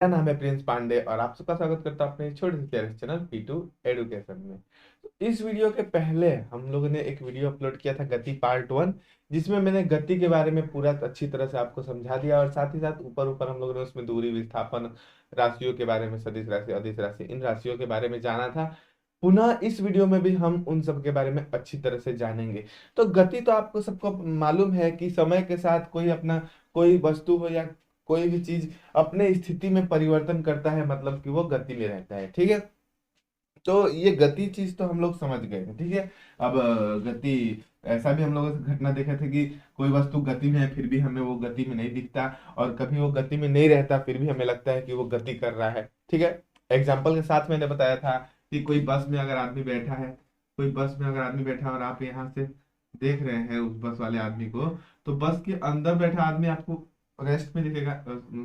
मेरा नाम है प्रिंस पांडे और आप सबका स्वागत करता हूं अपने छोटे से प्यारे चैनल P2 एडुकेशन में। तो इस वीडियो के पहले हम लोगों ने एक वीडियो अपलोड किया था गति पार्ट 1, जिसमें मैंने गति के बारे में पूरा अच्छी तरह से आपको समझा दिया और साथ ही साथ ऊपर ऊपर हम लोगों ने उसमें दूरी विस्थापन, राशियों के बारे में, सदिश राशि, अदिश राशि, इन राशियों के बारे में जाना था। पुनः इस वीडियो में भी हम उन सब के बारे में अच्छी तरह से जानेंगे। तो गति तो आपको सबको मालूम है कि समय के साथ कोई अपना, कोई वस्तु हो या कोई भी चीज अपने स्थिति में परिवर्तन करता है, मतलब कि वो गति में रहता है। ठीक है, तो ये गति चीज तो हम लोग समझ गए थे। ठीक है, अब गति, ऐसा भी हम लोगों से घटना देखे थे कि कोई वस्तु गति में है फिर भी हमें वो गति में नहीं दिखता, और कभी वो गति में नहीं रहता फिर भी हमें लगता है कि वो गति कर रहा है। ठीक है, एग्जाम्पल के साथ मैंने बताया था कि कोई बस में अगर आदमी बैठा है, कोई बस में अगर आदमी बैठा है और आप यहाँ से देख रहे हैं उस बस वाले आदमी को, तो बस के अंदर बैठा आदमी आपको रेस्ट में दिखेगा,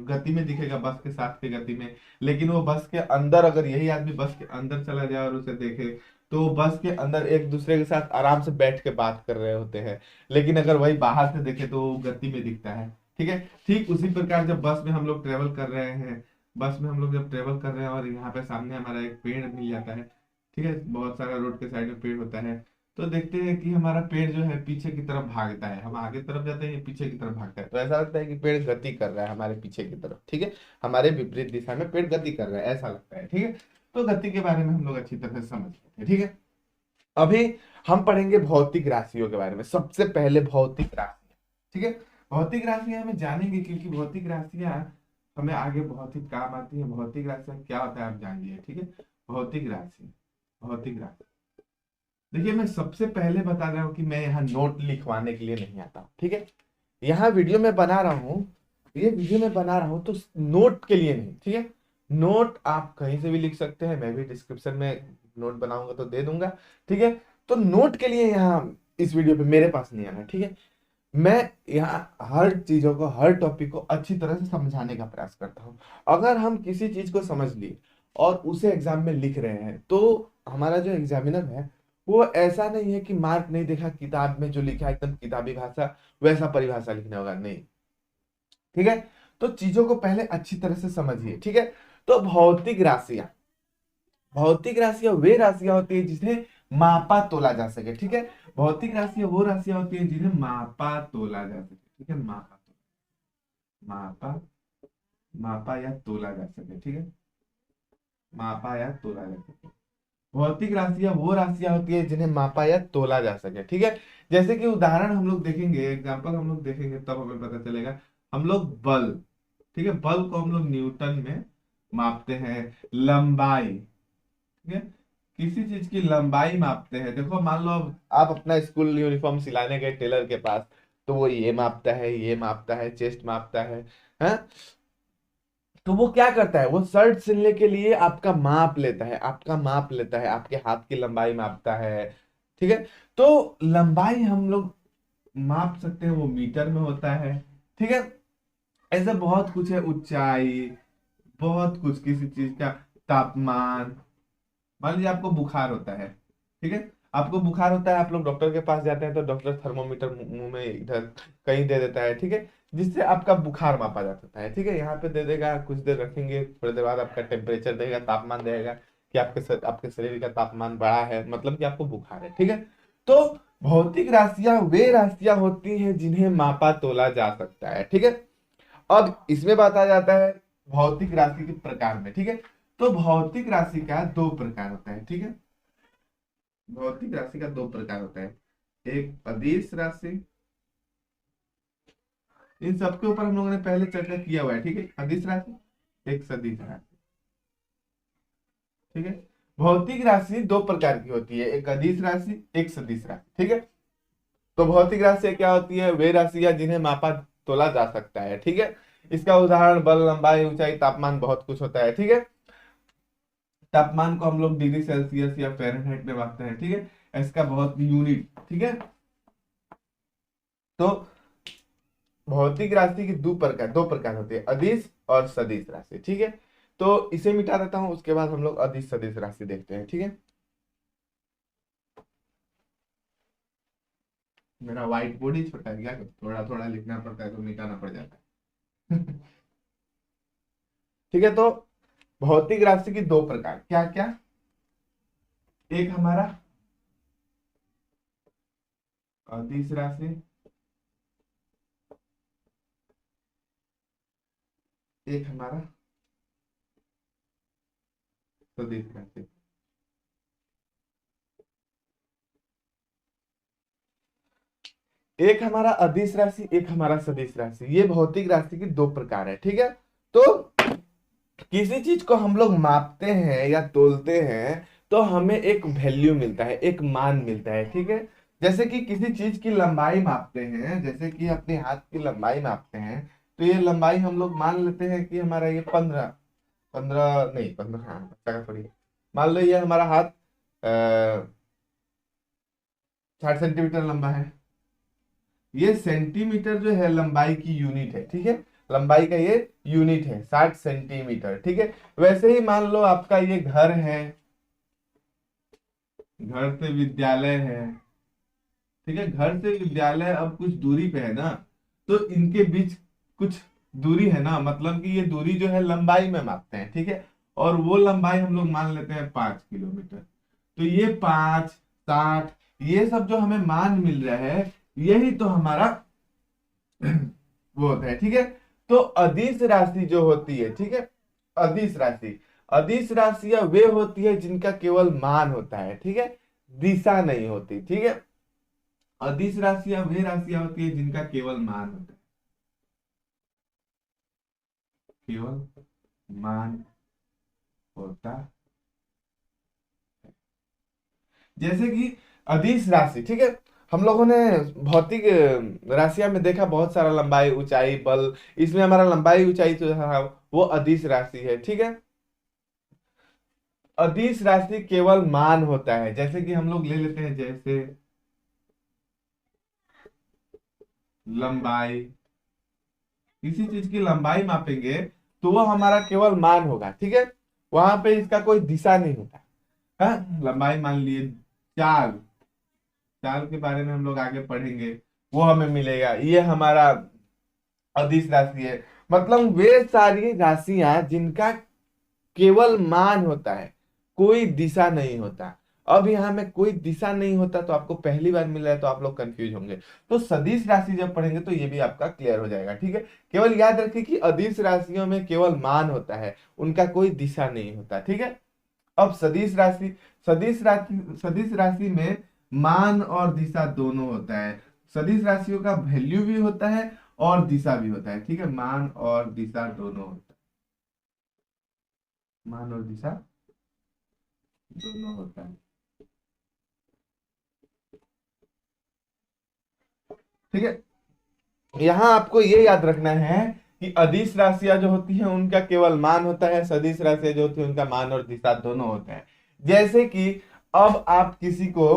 गति में दिखेगा, बस के साथ की गति में। लेकिन वो बस के अंदर, अगर यही आदमी बस के अंदर चला जाए और उसे देखे, तो वो बस के अंदर एक दूसरे के साथ आराम से बैठ के बात कर रहे होते हैं। लेकिन अगर वही बाहर से देखे तो वो गति में दिखता है। ठीक है, ठीक उसी प्रकार जब बस में हम लोग ट्रेवल कर रहे हैं, बस में हम लोग जब ट्रेवल कर रहे हैं और यहाँ पे सामने हमारा एक पेड़ मिल जाता है, ठीक है, बहुत सारा रोड के साइड में पेड़ होता है, तो देखते हैं कि हमारा पेड़ जो है पीछे की तरफ भागता है, हम आगे तरफ जाते हैं, ये पीछे की तरफ भागता है, तो ऐसा लगता है कि पेड़ गति कर रहा है हमारे पीछे की तरफ। ठीक है, हमारे विपरीत दिशा में पेड़ गति कर रहा है, ऐसा लगता है। ठीक है, तो गति के बारे में हम लोग अच्छी तरह से समझ गए थे। ठीक है, अभी हम पढ़ेंगे भौतिक राशियों के बारे में। सबसे पहले भौतिक राशियां। ठीक है, भौतिक राशियां हमें जानेंगे क्योंकि भौतिक राशियां हमें आगे बहुत ही काम आती है। भौतिक राशियां क्या होता है आप जानिए। ठीक है, भौतिक राशि, भौतिक राशि, देखिए मैं सबसे पहले बता रहा हूँ कि मैं यहाँ नोट लिखवाने के लिए नहीं आता हूँ। ठीक है, यहाँ वीडियो में बना रहा हूँ, ये वीडियो में बना रहा हूँ तो नोट के लिए नहीं। ठीक है, नोट आप कहीं से भी लिख सकते हैं, मैं भी डिस्क्रिप्शन में नोट बनाऊंगा तो दे दूंगा। ठीक है, तो नोट के लिए यहाँ इस वीडियो पे मेरे पास नहीं आना। ठीक है, मैं यहाँ हर चीजों को, हर टॉपिक को अच्छी तरह से समझाने का प्रयास करता हूँ। अगर हम किसी चीज को समझ लिए और उसे एग्जाम में लिख रहे हैं, तो हमारा जो एग्जामिनर है वो ऐसा नहीं है कि मार्क नहीं देखा, किताब में जो लिखा है एकदम किताबी भाषा वैसा परिभाषा लिखना होगा, नहीं। ठीक है, तो चीजों को पहले अच्छी तरह से समझिए। ठीक है, तो भौतिक राशियां, भौतिक राशियां वे राशियां होती है जिन्हें मापा तोला जा सके। ठीक है, भौतिक राशियां वो राशियां होती है जिन्हें मापा तोला जा सके। ठीक है, मापा, मापा, मापा या तोला जा सके। ठीक है, मापा या तोला जा सके। भौतिक राशियां वो राशियां होती है जिन्हें मापा या तोला जा सके। ठीक है, जैसे कि उदाहरण हम लोग देखेंगे, एग्जांपल हम लोग देखेंगे तब हमें पता चलेगा। हम लोग बल, ठीक है, बल को हम लोग न्यूटन में मापते हैं। लंबाई, ठीक है, किसी चीज की लंबाई मापते हैं। देखो मान लो अब आप अपना स्कूल यूनिफॉर्म सिलाने गए टेलर के पास, तो वो ये मापता है, ये मापता है, चेस्ट मापता है। तो वो क्या करता है, वो शर्ट सिलने के लिए आपका माप लेता है, आपका माप लेता है, आपके हाथ की लंबाई मापता है। ठीक है, तो लंबाई हम लोग माप सकते हैं, वो मीटर में होता है। ठीक है, ऐसा बहुत कुछ है, ऊंचाई, बहुत कुछ, किसी चीज का तापमान। मान लीजिए आपको बुखार होता है, ठीक है, आपको बुखार होता है, आप लोग डॉक्टर के पास जाते हैं तो डॉक्टर थर्मोमीटर मुंह में इधर कहीं दे देता है। ठीक है, जिससे आपका बुखार मापा जा सकता है। ठीक है, यहाँ पे दे देगा, कुछ देर रखेंगे, थोड़ी देर बाद आपका टेम्परेचर देगा, तापमान देगा कि आपके शरीर का तापमान बढ़ा है, मतलब कि आपको बुखार है। ठीक है, तो भौतिक राशियां वे राशियां होती हैं जिन्हें मापा तोला जा सकता है। ठीक है, अब इसमें बात आ जाता है भौतिक राशि के प्रकार में। ठीक है, तो भौतिक राशि का दो प्रकार होता है। ठीक है, भौतिक राशि का दो प्रकार होता है, एक अदिश राशि, इन सबके ऊपर हम लोगों ने पहले चर्चा किया हुआ है। ठीक है, अदिश राशि, एक सदिश राशि। ठीक है, भौतिक राशि दो प्रकार की होती है, एक अदिश राशि, एक सदिश राशि। ठीक है, तो भौतिक राशि क्या होती है, वे राशियां जिन्हें मापा तोला जा सकता है। ठीक है, इसका उदाहरण बल, लंबाई, ऊंचाई, तापमान, बहुत कुछ होता है। ठीक है, तापमान को हम लोग डिग्री सेल्सियस या फ़ारेनहाइट में मापते हैं। ठीक है, इसका बहुत यूनिट। ठीक है, तो भौतिक राशि की दो प्रकार होती है, अदिश और सदिश राशि। ठीक है, तो इसे मिटा देता हूं, उसके बाद हम लोग अदिश सदिश राशि देखते हैं। ठीक है, मेरा व्हाइट बोर्ड ही छोटा है क्या, थोड़ा थोड़ा लिखना पड़ता है तो मिटाना पड़ जाता है। ठीक है, तो भौतिक राशि की दो प्रकार, क्या क्या? एक हमारा अदिश राशि, एक हमारा सदिश राशि। एक हमारा अदिश राशि, एक हमारा सदिश राशि, ये भौतिक राशि की दो प्रकार है। ठीक है, तो किसी चीज को हम लोग मापते हैं या तोलते हैं तो हमें एक वैल्यू मिलता है, एक मान मिलता है। ठीक है, जैसे कि किसी चीज की लंबाई मापते हैं, जैसे कि अपने हाथ की लंबाई मापते हैं, तो ये लंबाई हम लोग मान लेते हैं कि हमारा ये 15, 15 नहीं 15, हाँ बच्चा का थोड़ी, मान लो ये हमारा हाथ 60 सेंटीमीटर लंबा है। ये सेंटीमीटर जो है लंबाई की यूनिट है। ठीक है, लंबाई का ये यूनिट है 60 सेंटीमीटर। ठीक है, वैसे ही मान लो आपका ये घर है, घर से विद्यालय है। ठीक है, घर से विद्यालय अब कुछ दूरी पे है ना, तो इनके बीच कुछ दूरी है ना, मतलब कि ये दूरी जो है लंबाई में मापते हैं। ठीक है, और वो लंबाई हम लोग मान लेते हैं 5 किलोमीटर। तो ये 5, 60, ये सब जो हमें मान मिल रहा है, यही तो हमारा वो होता है। ठीक है, तो अदिश राशि जो होती है, ठीक है, अदिश राशि, अदिश राशियां वे होती है जिनका केवल मान होता है। ठीक है, दिशा नहीं होती। ठीक है, अदिश राशियां वे राशियां होती है जिनका केवल मान होता है, केवल मान होता है। जैसे कि अदिश राशि, ठीक है, हम लोगों ने भौतिक राशियां में देखा बहुत सारा लंबाई ऊंचाई बल, इसमें हमारा लंबाई ऊंचाई जो है वो अदिश राशि है। ठीक है, अदिश राशि केवल मान होता है, जैसे कि हम लोग ले लेते हैं, जैसे लंबाई, किसी चीज की लंबाई मापेंगे तो वो हमारा केवल मान होगा। ठीक है, वहां पे इसका कोई दिशा नहीं होता। हाँ, लंबाई मान लिए, चाल, चाल के बारे में हम लोग आगे पढ़ेंगे, वो हमें मिलेगा, ये हमारा अदिश राशि है। मतलब वे सारी राशियां जिनका केवल मान होता है, कोई दिशा नहीं होता। अब यहाँ में कोई दिशा नहीं होता तो आपको पहली बार मिल रहा है तो आप लोग कंफ्यूज होंगे, तो सदिश राशि जब पढ़ेंगे तो ये भी आपका क्लियर हो जाएगा। ठीक है, केवल याद रखिए कि अदिश राशियों में केवल मान होता है, उनका कोई दिशा नहीं होता। ठीक है, अब सदिश राशि, सदिश राशि में मान और दिशा दोनों होता है। सदिश राशियों का वैल्यू भी होता है और दिशा भी होता है। ठीक है, मान और दिशा दोनों होता है, मान और दिशा दोनों होता है। ठीक है, यहाँ आपको ये याद रखना है कि अदिश राशियां जो होती हैं उनका केवल मान होता है, सदिश राशियां जो होती है उनका मान और दिशा दोनों होता है। जैसे कि अब आप किसी को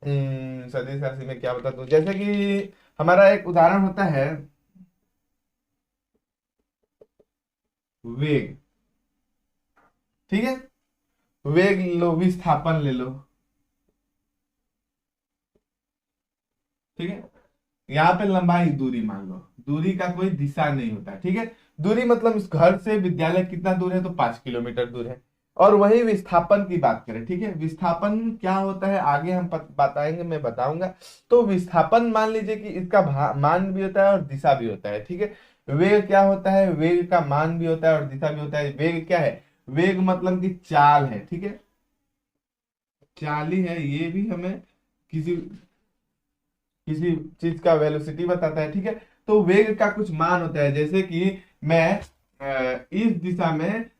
सदिश राशि में क्या बता दूं, जैसे कि हमारा एक उदाहरण होता है वेग। ठीक है, वेग लो, विस्थापन ले लो। ठीक है, यहाँ पे लंबाई दूरी मान लो, दूरी का कोई दिशा नहीं होता। ठीक है, दूरी मतलब इस घर से विद्यालय कितना दूर है, तो 5 किलोमीटर दूर है। और वही विस्थापन की बात करें, ठीक है, विस्थापन क्या होता है आगे हम बताएंगे, मैं बताऊंगा। तो विस्थापन मान लीजिए कि इसका मान भी होता है और दिशा भी होता है। ठीक है, वेग क्या होता है, वेग का मान भी होता है और दिशा भी होता है। वेग क्या है, वेग मतलब कि चाल है। ठीक है, चाल ही है, ये भी हमें किसी किसी चीज का वेलोसिटी बताता है। ठीक है, तो वेग का कुछ मान होता है, जैसे कि मैं इस दिशा में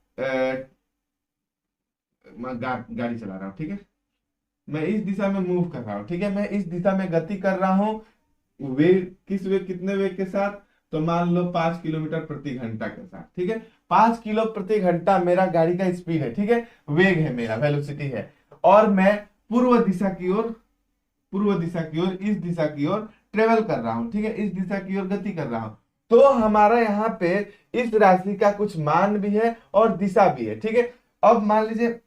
गाड़ी चला रहा हूँ। ठीक है, मैं इस दिशा में मूव कर रहा हूँ। ठीक है, मैं इस दिशा में गति कर रहा हूँ, वेग किस वेग, कितने वेग के साथ, तो मान लो 5 किलोमीटर प्रति घंटा के साथ। ठीक है, 5 किलो प्रति घंटा मेरा गाड़ी का स्पीड है। ठीक है, वेग है, मेरा वेलोसिटी है। और मैं पूर्व दिशा की ओर, पूर्व दिशा की ओर, इस दिशा की ओर ट्रेवल कर रहा हूं। ठीक है, इस दिशा की ओर गति कर रहा हूं। तो हमारा यहाँ पे इस राशि का कुछ मान भी है और दिशा भी है। ठीक है, अब मान लीजिए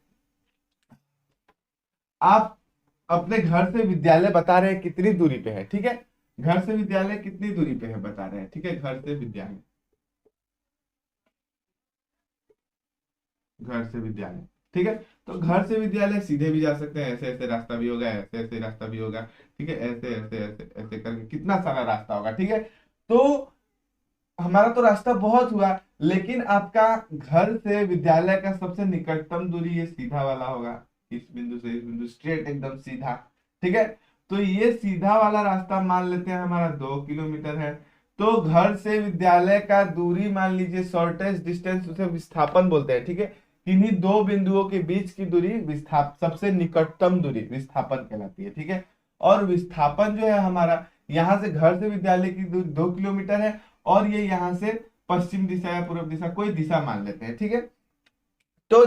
आप अपने घर से विद्यालय बता रहे हैं कितनी दूरी पे है। ठीक है, घर से विद्यालय कितनी दूरी पे है बता रहे हैं। ठीक है, घर से विद्यालय घर से विद्यालय, ठीक है। तो घर से विद्यालय सीधे भी जा सकते हैं, ऐसे ऐसे रास्ता भी होगा, ऐसे ऐसे रास्ता भी होगा, ठीक है, ऐसे ऐसे ऐसे ऐसे करके कितना सारा रास्ता होगा, ठीक है। तो हमारा तो रास्ता बहुत हुआ, लेकिन आपका घर से विद्यालय का सबसे निकटतम दूरी ये सीधा वाला होगा, इस बिंदु से इस बिंदु स्ट्रेट एकदम सीधा, ठीक है। तो ये सीधा वाला रास्ता मान लेते हैं हमारा 2 किलोमीटर है। तो घर से विद्यालय का दूरी मान लीजिए, शॉर्टेस्ट डिस्टेंस उसे विस्थापन बोलते हैं, ठीक है। किन्हीं दो बिंदुओं के बीच की दूरी विस्थाप सबसे निकटतम दूरी विस्थापन कहलाती है, ठीक है। और विस्थापन जो है हमारा, यहाँ से घर से विद्यालय की दूरी 2 किलोमीटर है, और ये यहां से पश्चिम दिशा या पूर्व दिशा कोई दिशा मान लेते हैं, ठीक है। तो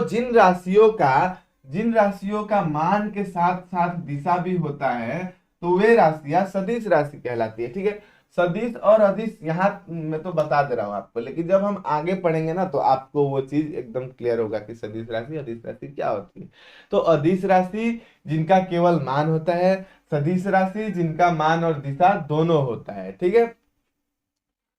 जिन राशियों का मान के साथ साथ दिशा भी होता है, तो वे राशियां सदिश राशि कहलाती है, ठीक है। सदिश और अदिश यहाँ मैं तो बता दे रहा हूँ आपको, लेकिन जब हम आगे पढ़ेंगे ना तो आपको वो चीज एकदम क्लियर होगा कि सदिश राशि अदिश राशि क्या होती है। तो अदिश राशि जिनका केवल मान होता है, सदिश राशि जिनका मान और दिशा दोनों होता है, ठीक है।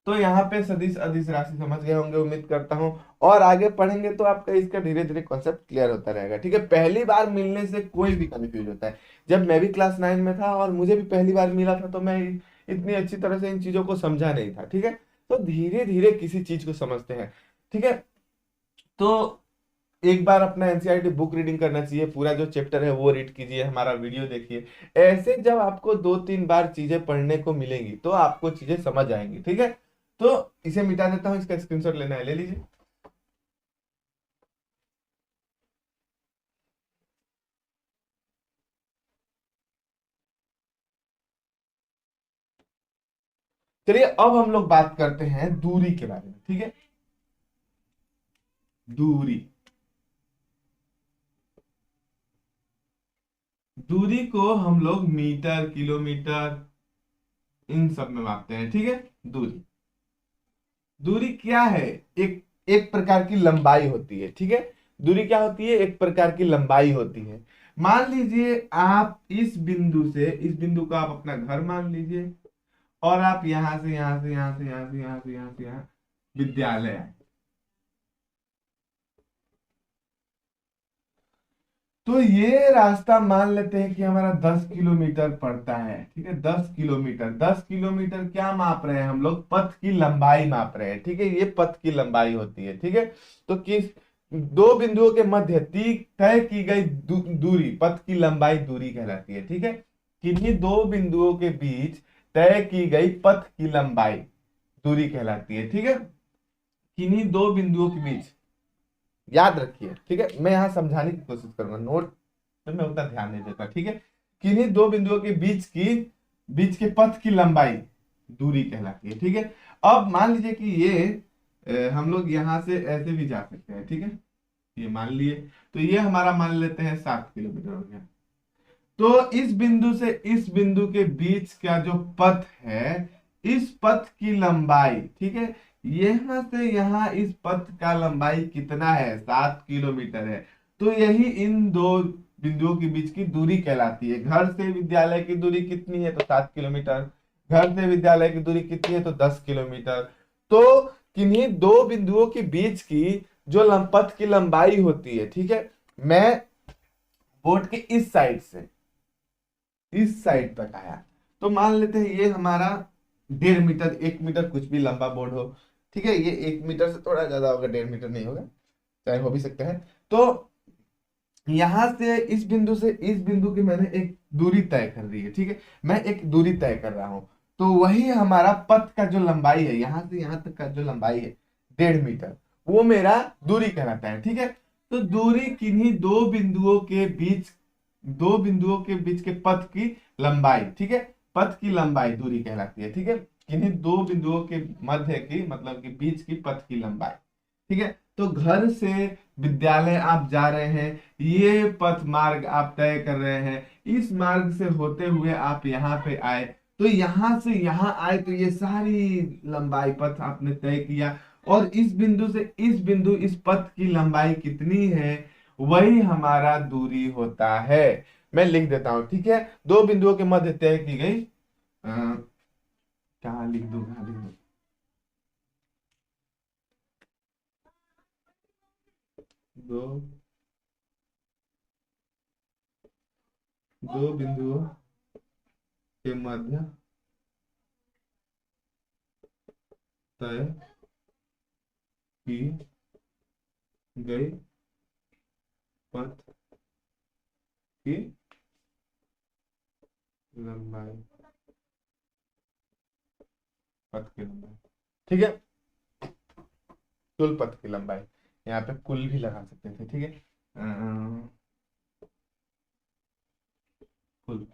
तो यहाँ पे सदिश अदिश राशि समझ गए होंगे उम्मीद करता हूँ। और आगे पढ़ेंगे तो आपका इसका धीरे धीरे कॉन्सेप्ट क्लियर होता रहेगा, ठीक है। पहली बार मिलने से कोई भी कंफ्यूज होता है। जब मैं भी क्लास 9 में था और मुझे भी पहली बार मिला था, तो मैं इतनी अच्छी तरह से इन चीजों को समझा नहीं था, ठीक है। तो धीरे धीरे किसी चीज को समझते हैं, ठीक है। तो एक बार अपना एनसीईआरटी बुक रीडिंग करना चाहिए, पूरा जो चैप्टर है वो रीड कीजिए, हमारा वीडियो देखिए। ऐसे जब आपको 2-3 बार चीजें पढ़ने को मिलेंगी तो आपको चीजें समझ आएंगी, ठीक है। तो इसे मिटा देता हूं, इसका स्क्रीनशॉट लेना है ले लीजिए। चलिए अब हम लोग बात करते हैं दूरी के बारे में, ठीक है। दूरी, दूरी को हम लोग मीटर, किलोमीटर इन सब में मापते हैं, ठीक है। दूरी, दूरी क्या है? एक एक प्रकार की लंबाई होती है, ठीक है। दूरी क्या होती है? एक प्रकार की लंबाई होती है। मान लीजिए आप इस बिंदु को आप अपना घर मान लीजिए, और आप यहां से यहां से यहां से यहां से यहां से यहां से यहां विद्यालय आए। तो ये रास्ता मान लेते हैं कि हमारा 10 किलोमीटर पड़ता है, ठीक है। 10 किलोमीटर, 10 किलोमीटर क्या माप रहे हैं हम लोग? पथ की लंबाई माप रहे हैं, ठीक है। ये पथ की लंबाई होती है, ठीक है। तो किस दो बिंदुओं के मध्य तय की गई दूरी, पथ की लंबाई दूरी कहलाती है, ठीक है। किन्हीं दो बिंदुओं के बीच तय की गई पथ की लंबाई दूरी कहलाती है, ठीक है। किन्हीं दो बिंदुओं के बीच, याद रखिए, ठीक है। मैं यहाँ समझाने की कोशिश करूंगा, नोट पे मैं उतना ध्यान नहीं देता, ठीक है। किन्हीं दो बिंदुओं के बीच के पथ की लंबाई दूरी कहलाती है, ठीक है। अब मान लीजिए कि ये हम लोग यहाँ से ऐसे भी जा सकते हैं, ठीक है। ये मान लिए, तो ये हमारा मान लेते हैं 7 किलोमीटर हो गया। तो इस बिंदु से इस बिंदु के बीच का जो पथ है, इस पथ की लंबाई, ठीक है, यहां से यहां इस पथ का लंबाई कितना है? 7 किलोमीटर है। तो यही इन दो बिंदुओं के बीच की दूरी कहलाती है। घर से विद्यालय की दूरी कितनी है? तो 7 किलोमीटर। घर से विद्यालय की दूरी कितनी है? तो 10 किलोमीटर। तो किन्हीं दो बिंदुओं के बीच की जो पथ की लंबाई होती है, ठीक है, मैं बोर्ड के इस साइड तक आया, तो मान लेते हैं ये हमारा 1.5 मीटर, 1 मीटर, कुछ भी लंबा बोर्ड हो, ठीक है। ये 1 मीटर से थोड़ा ज्यादा होगा, 1.5 मीटर नहीं होगा, चाहे हो भी सकता है। तो यहां से इस बिंदु की मैंने एक दूरी तय कर दी है, ठीक है। मैं एक दूरी तय कर रहा हूं, तो वही हमारा पथ का जो लंबाई है, यहां से यहां तक का जो लंबाई है 1.5 मीटर, वो मेरा दूरी कहलाता है, ठीक है। तो दूरी किन्हीं दो बिंदुओं के बीच के पथ की लंबाई, ठीक है, पथ की लंबाई दूरी कहलाती है, ठीक है। किन्हीं दो बिंदुओं के मध्य की, मतलब कि बीच की पथ की लंबाई, ठीक है। तो घर से विद्यालय आप जा रहे हैं, ये पथ मार्ग आप तय कर रहे हैं, इस मार्ग से होते हुए आप यहाँ पे आए, तो यहां से यहां आए, तो ये सारी लंबाई पथ आपने तय किया। और इस पथ की लंबाई कितनी है? वही हमारा दूरी होता है। मैं लिख देता हूं, ठीक है। दो बिंदुओं के मध्य तय की गई, कहाँ लिख दूं, कहाँ लिख दूं? दो दो बिंदुओं के मध्य तय की गई पथ की लंबाई, पथ की लंबाई। ठीक है, कुल पथ की लंबाई, यहाँ पे कुल भी लगा सकते थे। ठीक है, कुल।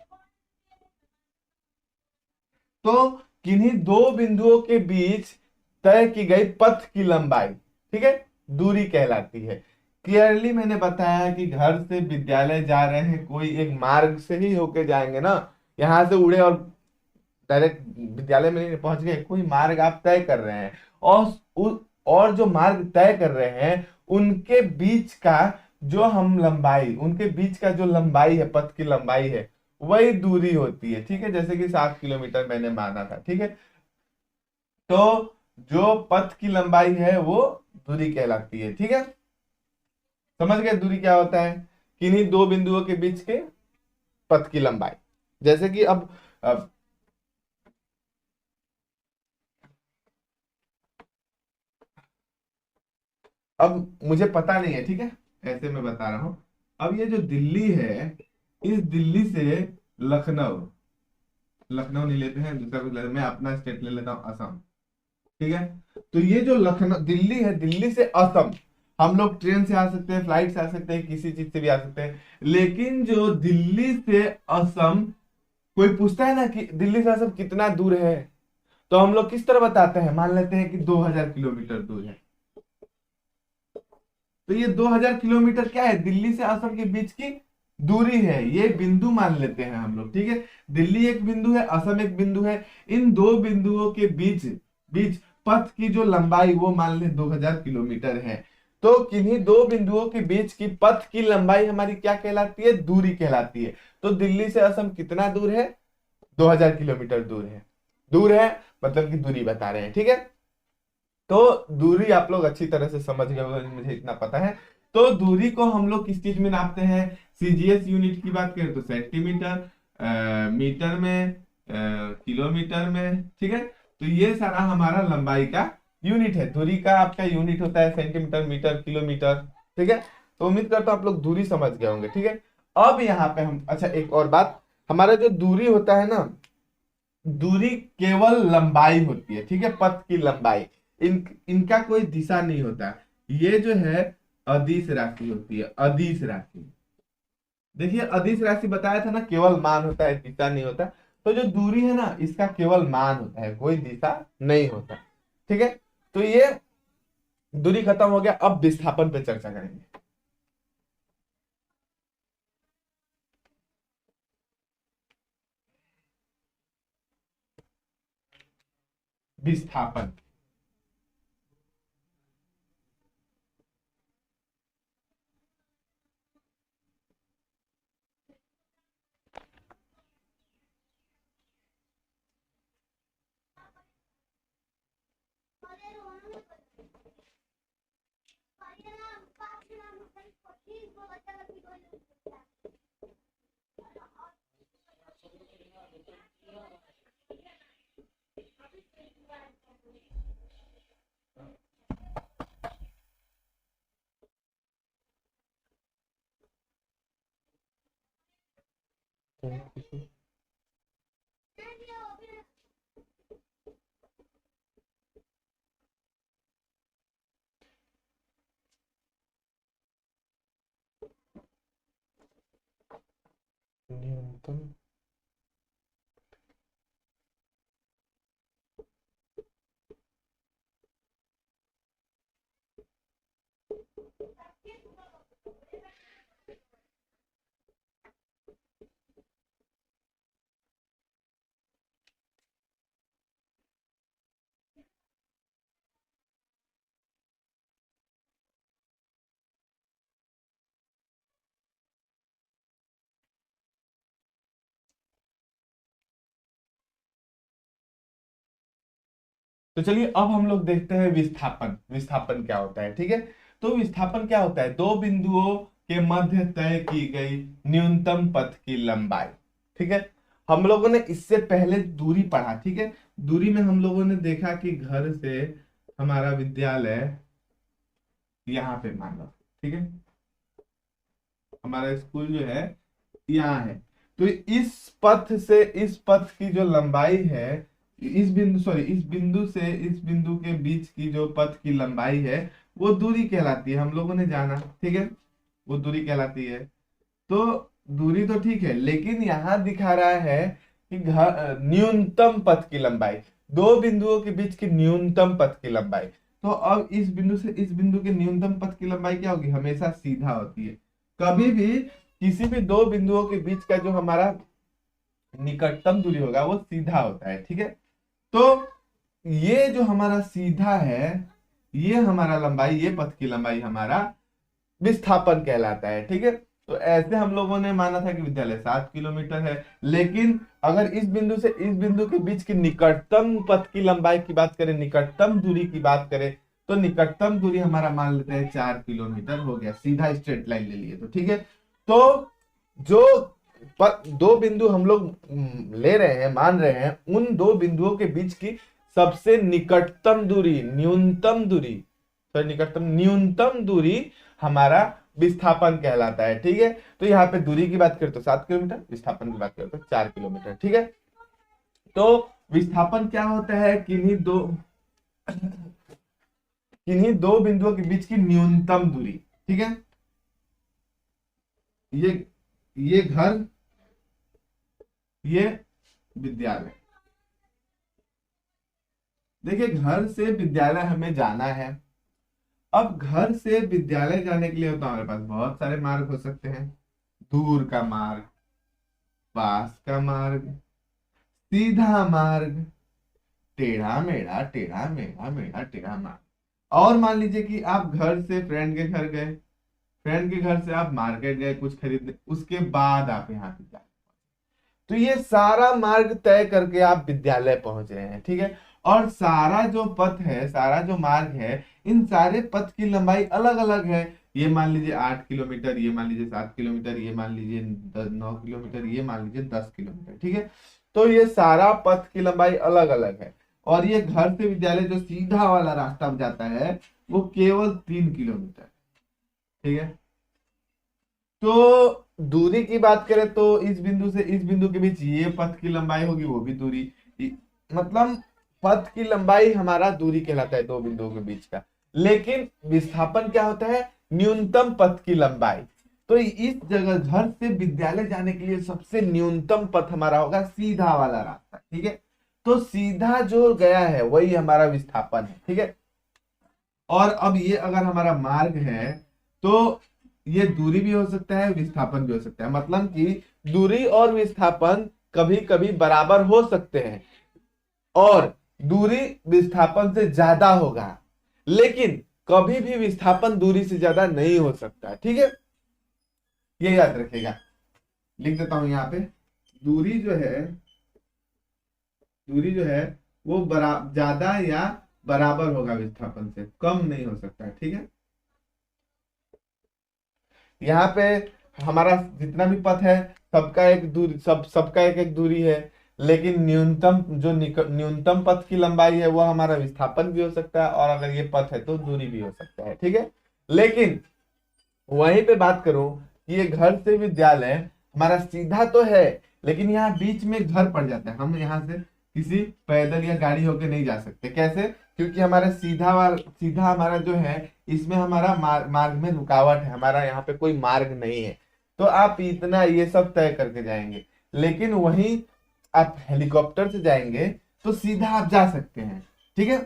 तो किन्हीं दो बिंदुओं के बीच तय की गई पथ की लंबाई, ठीक है, दूरी कहलाती है। क्लियरली मैंने बताया कि घर से विद्यालय जा रहे हैं, कोई एक मार्ग से ही होके जाएंगे ना, यहां से उड़े और डायरेक्ट विद्यालय में नहीं पहुंच गए, कोई मार्ग आप तय कर रहे हैं, और और जो मार्ग तय कर रहे हैं उनके बीच का जो हम लंबाई, उनके बीच का जो लंबाई है, पथ की लंबाई है, वही दूरी होती है। ठीक है, जैसे कि 7 किलोमीटर मैंने माना था। ठीक है, तो जो पथ की लंबाई है वो दूरी कहलाती है। ठीक है, समझ गए दूरी क्या होता है? किन्हीं दो बिंदुओं के बीच के पथ की लंबाई। जैसे कि अब अब मुझे पता नहीं है, ठीक है, ऐसे मैं बता रहा हूं। अब ये जो दिल्ली है, इस दिल्ली से लखनऊ, लखनऊ नहीं लेते हैं, दूसरा कुछ लेते हैं, मैं अपना स्टेट ले लेता हूँ, असम। ठीक है, तो ये जो लखनऊ दिल्ली है, दिल्ली से असम, हम लोग ट्रेन से आ सकते हैं, फ्लाइट से आ सकते हैं, किसी चीज से भी आ सकते हैं। लेकिन जो दिल्ली से असम, कोई पूछता है ना कि दिल्ली से असम कितना दूर है, तो हम लोग किस तरह बताते हैं? मान लेते हैं कि 2000 किलोमीटर दूर है। तो ये 2000 किलोमीटर क्या है? दिल्ली से असम के बीच की दूरी है, ये बिंदु मान लेते हैं हम लोग। ठीक है, दिल्ली एक बिंदु है, असम एक बिंदु है, इन दो बिंदुओं के बीच बीच पथ की जो लंबाई वो मान ले 2000 किलोमीटर है। तो किन्हीं दो बिंदुओं के बीच की पथ की लंबाई हमारी क्या कहलाती है? दूरी कहलाती है। तो दिल्ली से असम कितना दूर है? 2000 किलोमीटर दूर है। दूर है मतलब कि दूरी बता रहे हैं। ठीक है, तो दूरी आप लोग अच्छी तरह से समझ गए होंगे, मुझे इतना पता है। तो दूरी को हम लोग किस चीज में नापते हैं? सीजीएस यूनिट की बात करें तो सेंटीमीटर, मीटर में, किलोमीटर में। ठीक है, तो ये सारा हमारा लंबाई का यूनिट है। दूरी का आपका यूनिट होता है सेंटीमीटर, मीटर, किलोमीटर। ठीक है, तो उम्मीद करता हूं आप लोग दूरी समझ गए होंगे। ठीक है, अब यहाँ पे हम, अच्छा एक और बात, हमारा जो दूरी होता है ना, दूरी केवल लंबाई होती है। ठीक है, पथ की लंबाई, इनका कोई दिशा नहीं होता। ये जो है अदिश राशि होती है, अदिश राशि। देखिए, अदिश राशि बताया था ना, केवल मान होता है, दिशा नहीं होता। तो जो दूरी है ना, इसका केवल मान होता है, कोई दिशा नहीं होता। ठीक है, तो ये दूरी खत्म हो गया, अब विस्थापन पे चर्चा करेंगे। विस्थापन। न्यूनतम। तो चलिए अब हम लोग देखते हैं विस्थापन, विस्थापन क्या होता है। ठीक है, तो विस्थापन क्या होता है? दो बिंदुओं के मध्य तय की गई न्यूनतम पथ की लंबाई। ठीक है, हम लोगों ने इससे पहले दूरी पढ़ा। ठीक है, दूरी में हम लोगों ने देखा कि घर से हमारा विद्यालय यहाँ पे मान लो, ठीक है, हमारा स्कूल जो है यहाँ है। तो इस पथ से इस पथ की जो लंबाई है, इस बिंदु से इस बिंदु के बीच की जो पथ की लंबाई है वो दूरी कहलाती है, हम लोगों ने जाना। ठीक है, वो दूरी कहलाती है। तो दूरी तो ठीक है, लेकिन यहाँ दिखा रहा है कि न्यूनतम पथ की लंबाई, दो बिंदुओं के बीच की न्यूनतम पथ की लंबाई। तो अब इस बिंदु से इस बिंदु के न्यूनतम पथ की लंबाई क्या होगी? हमेशा सीधा होती है। कभी भी किसी भी दो बिंदुओं के बीच का जो हमारा निकटतम दूरी होगा वो सीधा होता है। ठीक है, तो ये जो हमारा सीधा है, ये हमारा लंबाई, ये पथ की लंबाई हमारा विस्थापन कहलाता है। ठीक है, तो ऐसे हम लोगों ने माना था कि विद्यालय 7 किलोमीटर है, लेकिन अगर इस बिंदु से इस बिंदु के बीच की निकटतम पथ की लंबाई की बात करें, निकटतम दूरी की बात करें, तो निकटतम दूरी हमारा मान लेते हैं 4 किलोमीटर हो गया, सीधा स्ट्रेट लाइन ले लिए तो। ठीक है, तो जो दो बिंदु हम लोग ले रहे हैं, मान रहे हैं, उन दो बिंदुओं के बीच की सबसे निकटतम दूरी, न्यूनतम दूरी हमारा विस्थापन कहलाता है। ठीक है, तो यहाँ पे दूरी की बात करें तो 7 किलोमीटर, विस्थापन की बात करें तो 4 किलोमीटर। ठीक है, तो विस्थापन क्या होता है? किन्हीं दो बिंदुओं के बीच की न्यूनतम दूरी। ठीक है, ये घर, ये विद्यालय। देखिए, घर से विद्यालय हमें जाना है। अब घर से विद्यालय जाने के लिए होता है हमारे पास बहुत सारे मार्ग हो सकते हैं। दूर का मार्ग, पास का मार्ग, सीधा मार्ग, टेढ़ा मेढ़ा, टेढ़ा मेढ़ा, मेढ़ा टेढ़ा मार्ग। और मान लीजिए कि आप घर से फ्रेंड के घर गए, फ्रेंड के घर से आप मार्केट गए कुछ खरीदने, उसके बाद आप यहाँ पे जाए, तो ये सारा मार्ग तय करके आप विद्यालय पहुंच रहे हैं। ठीक है, और सारा जो पथ है, सारा जो मार्ग है, इन सारे पथ की लंबाई अलग अलग है। ये मान लीजिए 8 किलोमीटर, ये मान लीजिए 7 किलोमीटर, ये मान लीजिए 9 किलोमीटर, ये मान लीजिए 10 किलोमीटर। ठीक है, तो ये सारा पथ की लंबाई अलग अलग है। और ये घर से विद्यालय जो सीधा वाला रास्ता जाता है वो केवल 3 किलोमीटर। ठीक है, तो दूरी की बात करें तो इस बिंदु से इस बिंदु के बीच ये पथ की लंबाई होगी, वो भी दूरी, मतलब पथ की लंबाई हमारा दूरी कहलाता है दो बिंदुओं के बीच का। लेकिन विस्थापन क्या होता है? न्यूनतम पथ की लंबाई। तो इस जगह घर से विद्यालय जाने के लिए सबसे न्यूनतम पथ हमारा होगा सीधा वाला रास्ता। ठीक है, तो सीधा जो गया है वही हमारा विस्थापन है। ठीक है, और अब ये अगर हमारा मार्ग है तो ये दूरी भी हो सकता है, विस्थापन भी हो सकता है। मतलब कि दूरी और विस्थापन कभी कभी बराबर हो सकते हैं और दूरी विस्थापन से ज्यादा होगा, लेकिन कभी भी विस्थापन दूरी से ज्यादा नहीं हो सकता। ठीक है, ये याद रखिएगा। लिख देता हूं यहाँ पे, दूरी जो है वो ज्यादा या बराबर होगा विस्थापन से, कम नहीं हो सकता। ठीक है, यहाँ पे हमारा जितना भी पथ है सबका एक दूरी, सबका एक एक दूरी है, लेकिन न्यूनतम पथ की लंबाई है वो हमारा विस्थापन भी हो सकता है, और अगर ये पथ है तो दूरी भी हो सकता है। ठीक है, लेकिन वहीं पे बात करूं कि ये घर से विद्यालय हमारा सीधा तो है, लेकिन यहाँ बीच में घर पड़ जाता है। हम यहाँ से किसी पैदल या गाड़ी होके नहीं जा सकते। कैसे? क्योंकि हमारा सीधा हमारा जो है, इसमें हमारा मार्ग में रुकावट है, हमारा यहाँ पे कोई मार्ग नहीं है, तो आप इतना ये सब तय करके जाएंगे। लेकिन वहीं आप हेलीकॉप्टर से जाएंगे तो सीधा आप जा सकते हैं। ठीक है,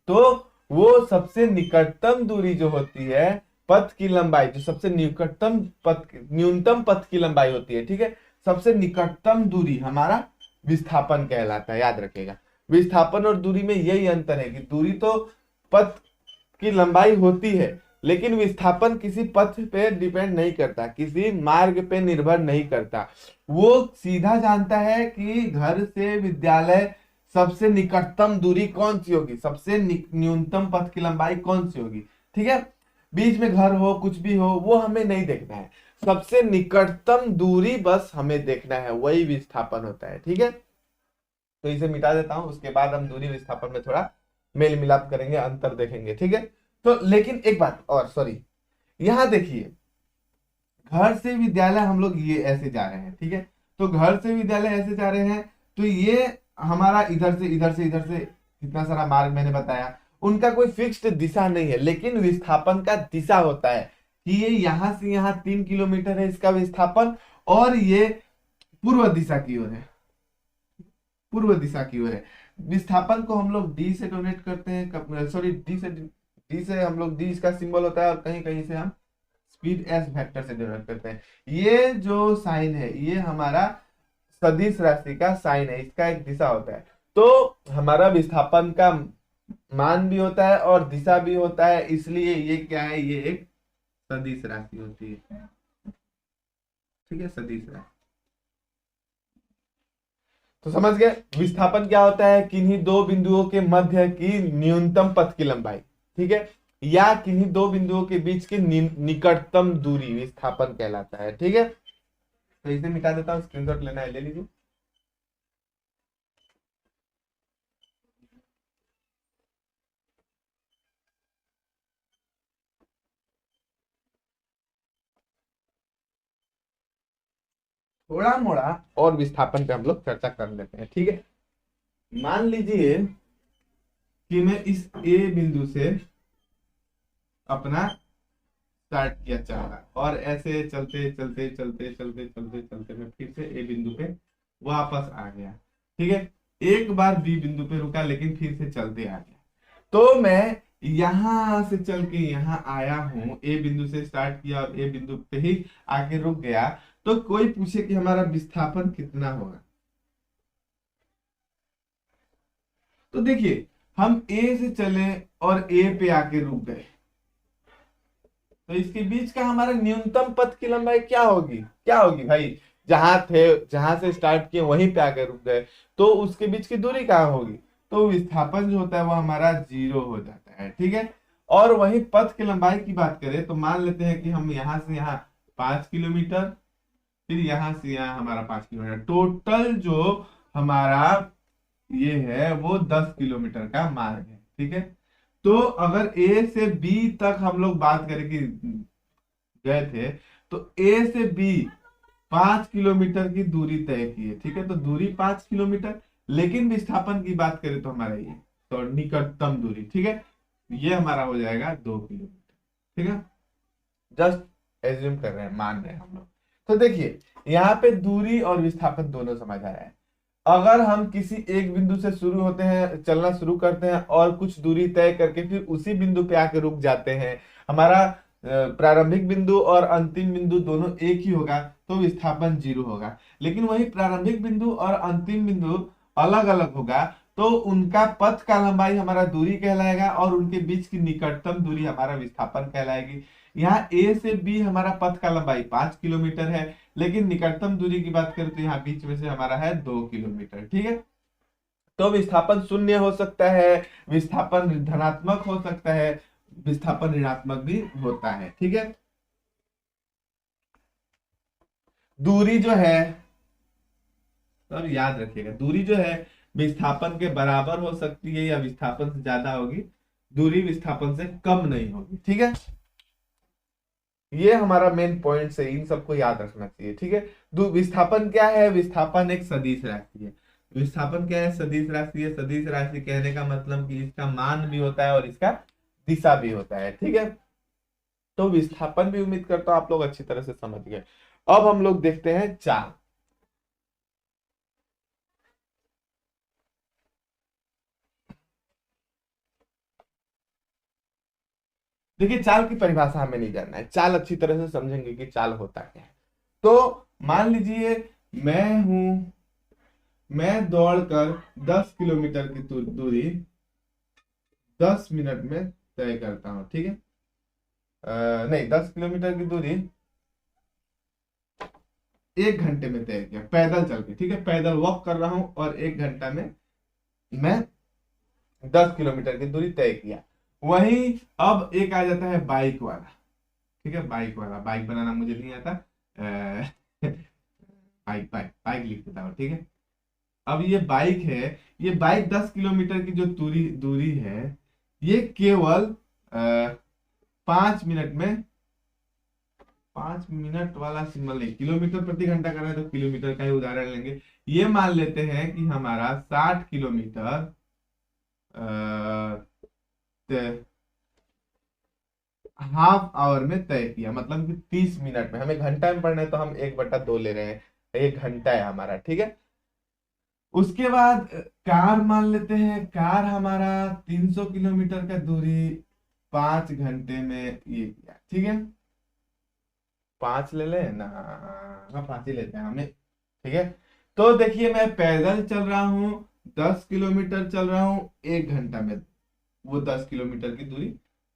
तो वो सबसे निकटतम दूरी जो होती है, पथ की लंबाई, जो सबसे न्यूनतम पथ की लंबाई होती है, ठीक है, सबसे निकटतम दूरी हमारा विस्थापन कहलाता है। याद रखिएगा, विस्थापन और दूरी में यही अंतर है कि दूरी तो पथ की लंबाई होती है, लेकिन विस्थापन किसी पथ पे डिपेंड नहीं करता, किसी मार्ग पे निर्भर नहीं करता। वो सीधा जानता है कि घर से विद्यालय सबसे निकटतम दूरी कौन सी होगी, सबसे न्यूनतम पथ की लंबाई कौन सी होगी। ठीक है, बीच में घर हो, कुछ भी हो, वो हमें नहीं देखना है। सबसे निकटतम दूरी बस हमें देखना है, वही विस्थापन होता है। ठीक है, तो इसे मिटा देता हूं, उसके बाद हम दूरी विस्थापन में थोड़ा मेल मिलाप करेंगे, अंतर देखेंगे। ठीक है, तो लेकिन एक बात और, सॉरी, यहां देखिए, घर से विद्यालय हम लोग ये ऐसे जा रहे हैं। ठीक है, तो घर से विद्यालय ऐसे जा रहे हैं, तो ये हमारा इधर से इधर से इधर से कितना सारा मार्ग मैंने बताया, उनका कोई फिक्स्ड दिशा नहीं है, लेकिन विस्थापन का दिशा होता है कि ये यहां से यहां 3 किलोमीटर है इसका विस्थापन, और ये पूर्व दिशा की ओर है, पूर्व दिशा की ओर है। विस्थापन को हम लोग डी से डोनेट करते हैं, सॉरी, डी से हम लोग, डी इसका सिंबल होता है, और कहीं कहीं से हम स्पीड एस वेक्टर से डोनेट करते हैं। ये जो साइन है ये हमारा सदिश राशि का साइन है, इसका एक दिशा होता है। तो हमारा विस्थापन का मान भी होता है और दिशा भी होता है, इसलिए ये क्या है, ये एक सदिश राशि होती है। ठीक है, सदिश राशि। तो समझ गए विस्थापन क्या होता है, किन्हीं दो बिंदुओं के मध्य की न्यूनतम पथ की लंबाई, ठीक है, या किन्हीं दो बिंदुओं के बीच की निकटतम दूरी विस्थापन कहलाता है। ठीक है, तो इसे मिटा देता हूं, स्क्रीनशॉट लेना है ले लीजिए। थोड़ा मोड़ा और विस्थापन पे हम लोग चर्चा कर लेते हैं। ठीक है, मान लीजिए कि मैं इस ए बिंदु से अपना स्टार्ट किया चलना, और ऐसे चलते चलते चलते चलते चलते चलते मैं फिर से ए बिंदु पे वापस आ गया। ठीक है, एक बार बी बिंदु पे रुका, लेकिन फिर से चलते आ गया। तो मैं यहां से चल के यहां आया हूं, ए बिंदु से स्टार्ट किया और ए बिंदु पे ही आके रुक गया। तो कोई पूछे कि हमारा विस्थापन कितना होगा, तो देखिए, हम ए से चले और ए पे आके रुक गए, तो इसके बीच का हमारा न्यूनतम पथ की लंबाई क्या होगी, क्या होगी भाई, जहां थे, जहां से स्टार्ट किए वहीं पे आके रुक गए, तो उसके बीच की दूरी कहाँ होगी, तो विस्थापन जो होता है वो हमारा 0 हो जाता है। ठीक है, और वही पथ की लंबाई की बात करें तो मान लेते हैं कि हम यहाँ से यहाँ 5 किलोमीटर, फिर यहाँ से यहाँ हमारा 5 किलोमीटर, टोटल जो हमारा ये है वो 10 किलोमीटर का मार्ग है। ठीक है, तो अगर ए से बी तक हम लोग बात करें कि गए थे, तो ए से बी 5 किलोमीटर की दूरी तय की है। ठीक है, तो दूरी 5 किलोमीटर, लेकिन विस्थापन की बात करें तो हमारा ये तो निकटतम दूरी, ठीक है, ये हमारा हो जाएगा 2 किलोमीटर। ठीक है, जस्ट एज्यूम कर रहे हैं, मान रहे हैं हम लोग। तो देखिए, यहाँ पे दूरी और विस्थापन दोनों समझ आया है। अगर हम किसी एक बिंदु से शुरू होते हैं, चलना शुरू करते हैं, और कुछ दूरी तय करके फिर उसी बिंदु पे आके रुक जाते हैं, हमारा प्रारंभिक बिंदु और अंतिम बिंदु दोनों एक ही होगा, तो विस्थापन 0 होगा। लेकिन वही प्रारंभिक बिंदु और अंतिम बिंदु अलग अलग होगा, तो उनका पथ का लंबाई हमारा दूरी कहलाएगा, और उनके बीच की निकटतम दूरी हमारा विस्थापन कहलाएगी। यहाँ ए से बी हमारा पथ का लंबाई 5 किलोमीटर है, लेकिन निकटतम दूरी की बात करें तो यहाँ बीच में से हमारा है 2 किलोमीटर। ठीक है, तो विस्थापन शून्य हो सकता है, विस्थापन धनात्मक हो सकता है, विस्थापन ऋणात्मक भी होता है। ठीक है, दूरी जो है, तो याद रखिएगा, दूरी जो है विस्थापन के बराबर हो सकती है या विस्थापन से ज्यादा होगी, दूरी विस्थापन से कम नहीं होगी। ठीक है, ये हमारा मेन पॉइंट है, इन सबको याद रखना चाहिए। ठीक है, विस्थापन क्या है, विस्थापन एक सदिश राशि है। विस्थापन क्या है, सदिश राशि है। सदिश राशि कहने का मतलब कि इसका मान भी होता है और इसका दिशा भी होता है। ठीक है, तो विस्थापन भी उम्मीद करता हूं आप लोग अच्छी तरह से समझ गए। अब हम लोग देखते हैं चाल। देखिए, चाल की परिभाषा हमें नहीं जानना है, चाल अच्छी तरह से समझेंगे कि चाल होता क्या है। तो मान लीजिए मैं दौड़कर 10 किलोमीटर की दूरी 10 मिनट में तय करता हूं। ठीक है, नहीं, 10 किलोमीटर की दूरी 1 घंटे में तय किया पैदल चल के। ठीक है, पैदल वॉक कर रहा हूं और 1 घंटा में मैं 10 किलोमीटर की दूरी तय किया। वहीं अब एक आ जाता है बाइक वाला। ठीक है, बाइक वाला, बाइक बनाना मुझे नहीं आता। बाइक बाइक बाइक लिख देता हूँ, ठीक है। अब ये बाइक है, ये बाइक 10 किलोमीटर की जो दूरी दूरी है, ये केवल 5 मिनट में, 5 मिनट वाला सिंबल नहीं, किलोमीटर प्रति घंटा कर रहे हैं तो किलोमीटर का ही उदाहरण लेंगे। ये मान लेते हैं कि हमारा 60 किलोमीटर हाफ आवर में तय किया, मतलब कि 30 मिनट में। हमें घंटा में पढ़ना है तो हम 1/2 ले रहे हैं, 1 घंटा है हमारा, ठीक है। उसके बाद कार मान लेते हैं, कार हमारा 300 किलोमीटर का दूरी 5 घंटे में ये किया, ठीक है। 5 ले लें ना, हाँ 5 ही लेते हैं हमें, ठीक है। तो देखिए मैं पैदल चल रहा हूँ, 10 किलोमीटर चल रहा हूँ 1 घंटा में, वो 10 किलोमीटर की दूरी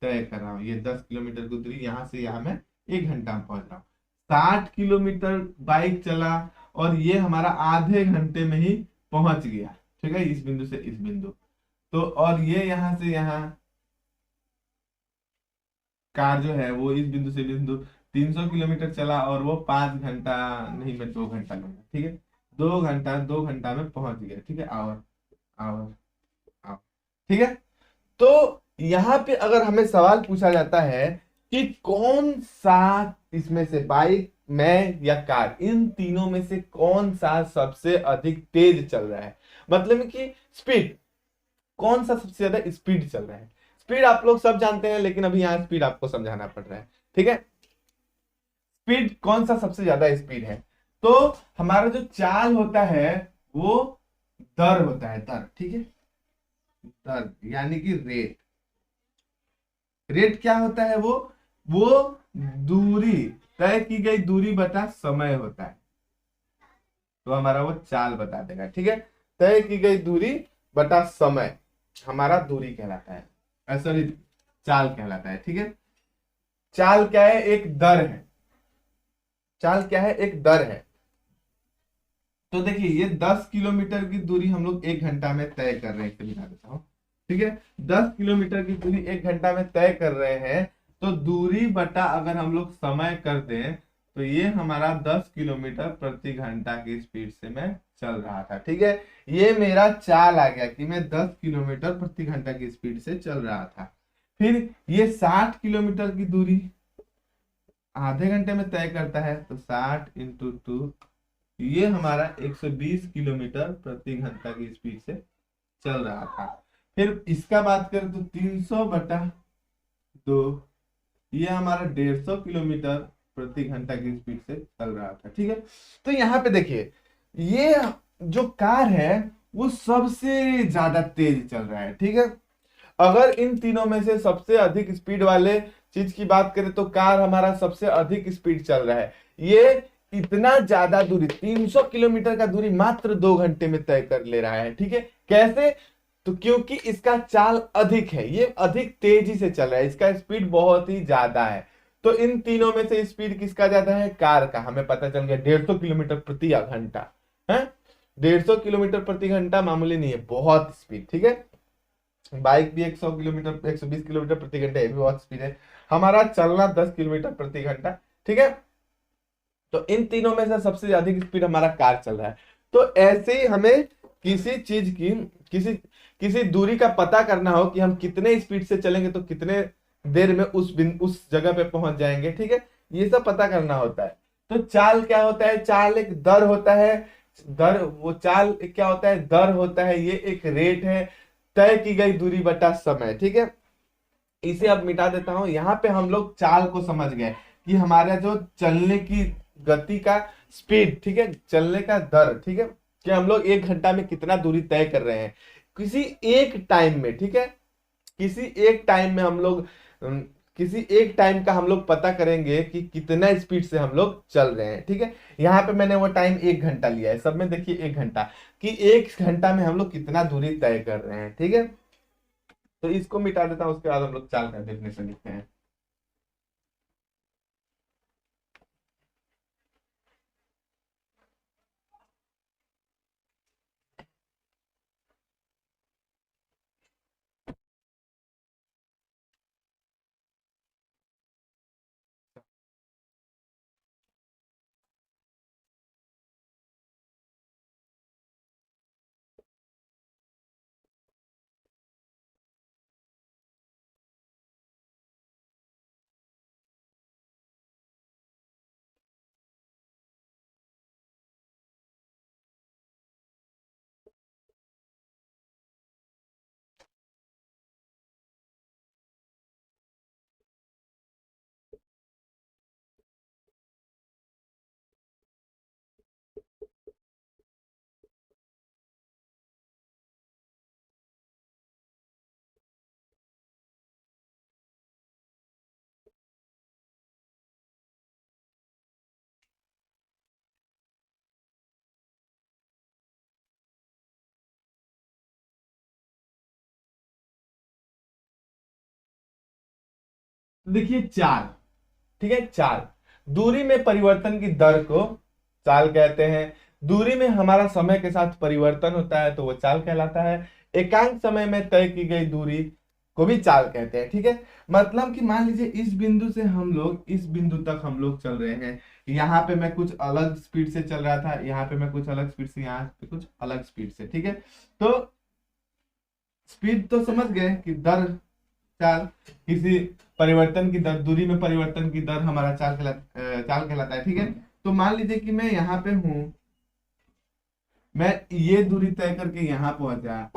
तय कर रहा हूँ। ये 10 किलोमीटर की दूरी यहाँ से यहाँ मैं 1 घंटा में पहुंच रहा हूँ। 60 किलोमीटर बाइक चला और ये हमारा आधे घंटे में ही पहुंच गया, ठीक है, इस बिंदु से इस बिंदु। तो और ये यहाँ से यहाँ कार जो है वो इस बिंदु से बिंदु 300 किलोमीटर चला और वो 5 घंटा, नहीं मैं 2 घंटा लूंगा, ठीक है। 2 घंटा में पहुंच गया, ठीक है। आवर आवर आवर, ठीक है। तो यहाँ पे अगर हमें सवाल पूछा जाता है कि कौन सा इसमें से, बाइक, मैं या कार, इन तीनों में से कौन सा सबसे अधिक तेज चल रहा है, मतलब कि स्पीड, कौन सा सबसे ज्यादा स्पीड चल रहा है। स्पीड आप लोग सब जानते हैं, लेकिन अभी यहाँ स्पीड आपको समझाना पड़ रहा है, ठीक है। स्पीड, कौन सा सबसे ज्यादा स्पीड है, तो हमारा जो चाल होता है वो दर होता है, दर, ठीक है। दर यानी कि रेट। रेट क्या होता है, वो दूरी, तय की गई दूरी बटा समय होता है। तो हमारा वो चाल बता देगा, ठीक है। तय की गई दूरी बटा समय हमारा दूरी कहलाता है, सॉरी चाल कहलाता है, ठीक है। चाल क्या है, एक दर है। चाल क्या है, एक दर है। तो देखिए ये 10 किलोमीटर की दूरी हम लोग 1 घंटा में तय कर रहे हैं, इसे दिखा देता हूँ, ठीक है। 10 किलोमीटर की दूरी 1 घंटा में तय कर रहे हैं, तो दूरी बटा अगर हम लोग समय कर दें, तो ये हमारा 10 किलोमीटर प्रति घंटा की स्पीड से मैं चल रहा था, ठीक है। ये मेरा चाल आ गया कि मैं 10 किलोमीटर प्रति घंटा की स्पीड से चल रहा था। फिर ये 60 किलोमीटर की दूरी आधे घंटे में तय करता है, तो 60 × 2, ये हमारा 120 किलोमीटर प्रति घंटा की स्पीड से चल रहा था। फिर इसका बात करें तो 300/2, ये हमारा 150 किलोमीटर प्रति घंटा की स्पीड से चल रहा था, ठीक है। तो यहाँ पे देखिए ये जो कार है वो सबसे ज्यादा तेज चल रहा है, ठीक है। अगर इन तीनों में से सबसे अधिक स्पीड वाले चीज की बात करें तो कार हमारा सबसे अधिक स्पीड चल रहा है। ये इतना ज्यादा दूरी, 300 किलोमीटर का दूरी मात्र 2 घंटे में तय कर ले रहा है, ठीक है। कैसे, तो क्योंकि इसका चाल अधिक है, ये अधिक तेजी से चल रहा है, इसका स्पीड बहुत ही ज्यादा है। तो इन तीनों में से स्पीड किसका ज्यादा है, कार का। हमें पता चल गया 150 किलोमीटर प्रति घंटा है। 150 किलोमीटर प्रति घंटा मामूली नहीं है, बहुत स्पीड, ठीक है। बाइक भी 100 किलोमीटर, 120 किलोमीटर प्रति घंटा, ये भी बहुत स्पीड है। हमारा चलना 10 किलोमीटर प्रति घंटा, ठीक है। तो इन तीनों में से सबसे अधिक स्पीड हमारा कार चल रहा है। तो ऐसे ही हमें किसी चीज की, किसी किसी दूरी का पता करना हो कि हम कितने स्पीड से चलेंगे तो कितने देर में उस जगह पे पहुंच जाएंगे, ठीक है। ये सब पता करना होता है। तो चाल क्या होता है, चाल एक दर होता है। दर, वो चाल एक क्या होता है, दर होता है, ये एक रेट है, तय की गई दूरी बटा समय, ठीक है। इसे अब मिटा देता हूं। यहाँ पे हम लोग चाल को समझ गए कि हमारा जो चलने की गति का स्पीड, ठीक है, चलने का दर, ठीक है, कि हम लोग 1 घंटा में कितना दूरी तय कर रहे हैं किसी एक टाइम में, ठीक है। किसी एक टाइम में हम लोग किसी एक टाइम का हम लोग पता करेंगे कि कितना स्पीड से हम लोग चल रहे हैं, ठीक है। यहाँ पे मैंने वो टाइम 1 घंटा लिया है, सब में देखिए 1 घंटा, कि 1 घंटा में हम लोग कितना दूरी तय कर रहे हैं, ठीक है। तो इसको मिटा देता हूं, उसके बाद हम लोग चाल का डेफिनेशन लिखते हैं। तो देखिए चाल, ठीक है, चाल, दूरी में परिवर्तन की दर को चाल कहते हैं। दूरी में हमारा समय के साथ परिवर्तन होता है तो वो चाल कहलाता है। एकांक समय में तय की गई दूरी को भी चाल कहते हैं, ठीक है। मतलब कि मान लीजिए इस बिंदु से हम लोग इस बिंदु तक हम लोग चल रहे हैं, यहाँ पे मैं कुछ अलग स्पीड से चल रहा था, यहाँ पे मैं कुछ अलग स्पीड से, यहाँ पे कुछ अलग स्पीड से, ठीक है। तो स्पीड तो समझ गए कि दर, चाल, किसी परिवर्तन की दर, दूरी में परिवर्तन की दर हमारा चाल कहलाता है, ठीक है। तो मान लीजिए कि मैं यहाँ पे हूं, मैं ये दूरी तय करके यहाँ पहुंचा,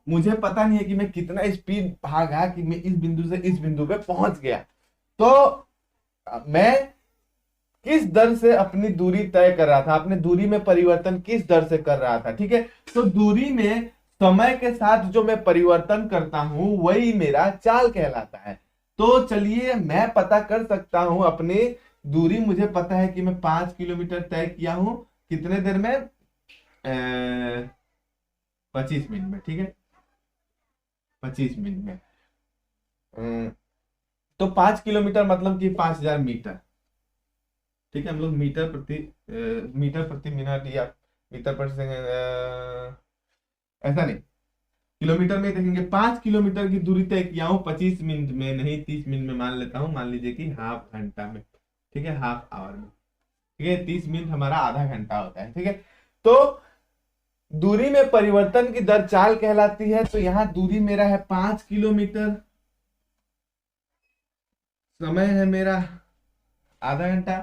मुझे पता नहीं है कि मैं कितना स्पीड भागा कि मैं इस बिंदु से इस बिंदु पे पहुंच गया। तो मैं किस दर से अपनी दूरी तय कर रहा था, अपने दूरी में परिवर्तन किस दर से कर रहा था, ठीक है। तो दूरी में समय के साथ जो मैं परिवर्तन करता हूं वही मेरा चाल कहलाता है। तो चलिए मैं पता कर सकता हूं अपनी दूरी, मुझे पता है कि मैं 5 किलोमीटर तय किया हूं कितने देर में, 25 मिनट में, ठीक है, 25 मिनट में। अ, तो 5 किलोमीटर मतलब कि 5,000 मीटर, ठीक है। हम लोग मीटर प्रति मिनट या मीटर प्रति सेकंड, ऐसा नहीं, किलोमीटर में देखेंगे। 5 किलोमीटर की दूरी तय किया हूँ 25 मिनट में, नहीं 30 मिनट में मान लेता हूँ, मान लीजिए कि हाफ घंटा में, ठीक है, हाफ आवर में, ठीक है। 30 मिनट हमारा आधा घंटा होता है, ठीक है। तो दूरी में परिवर्तन की दर चाल कहलाती है। तो यहाँ दूरी मेरा है 5 किलोमीटर, समय है मेरा आधा घंटा,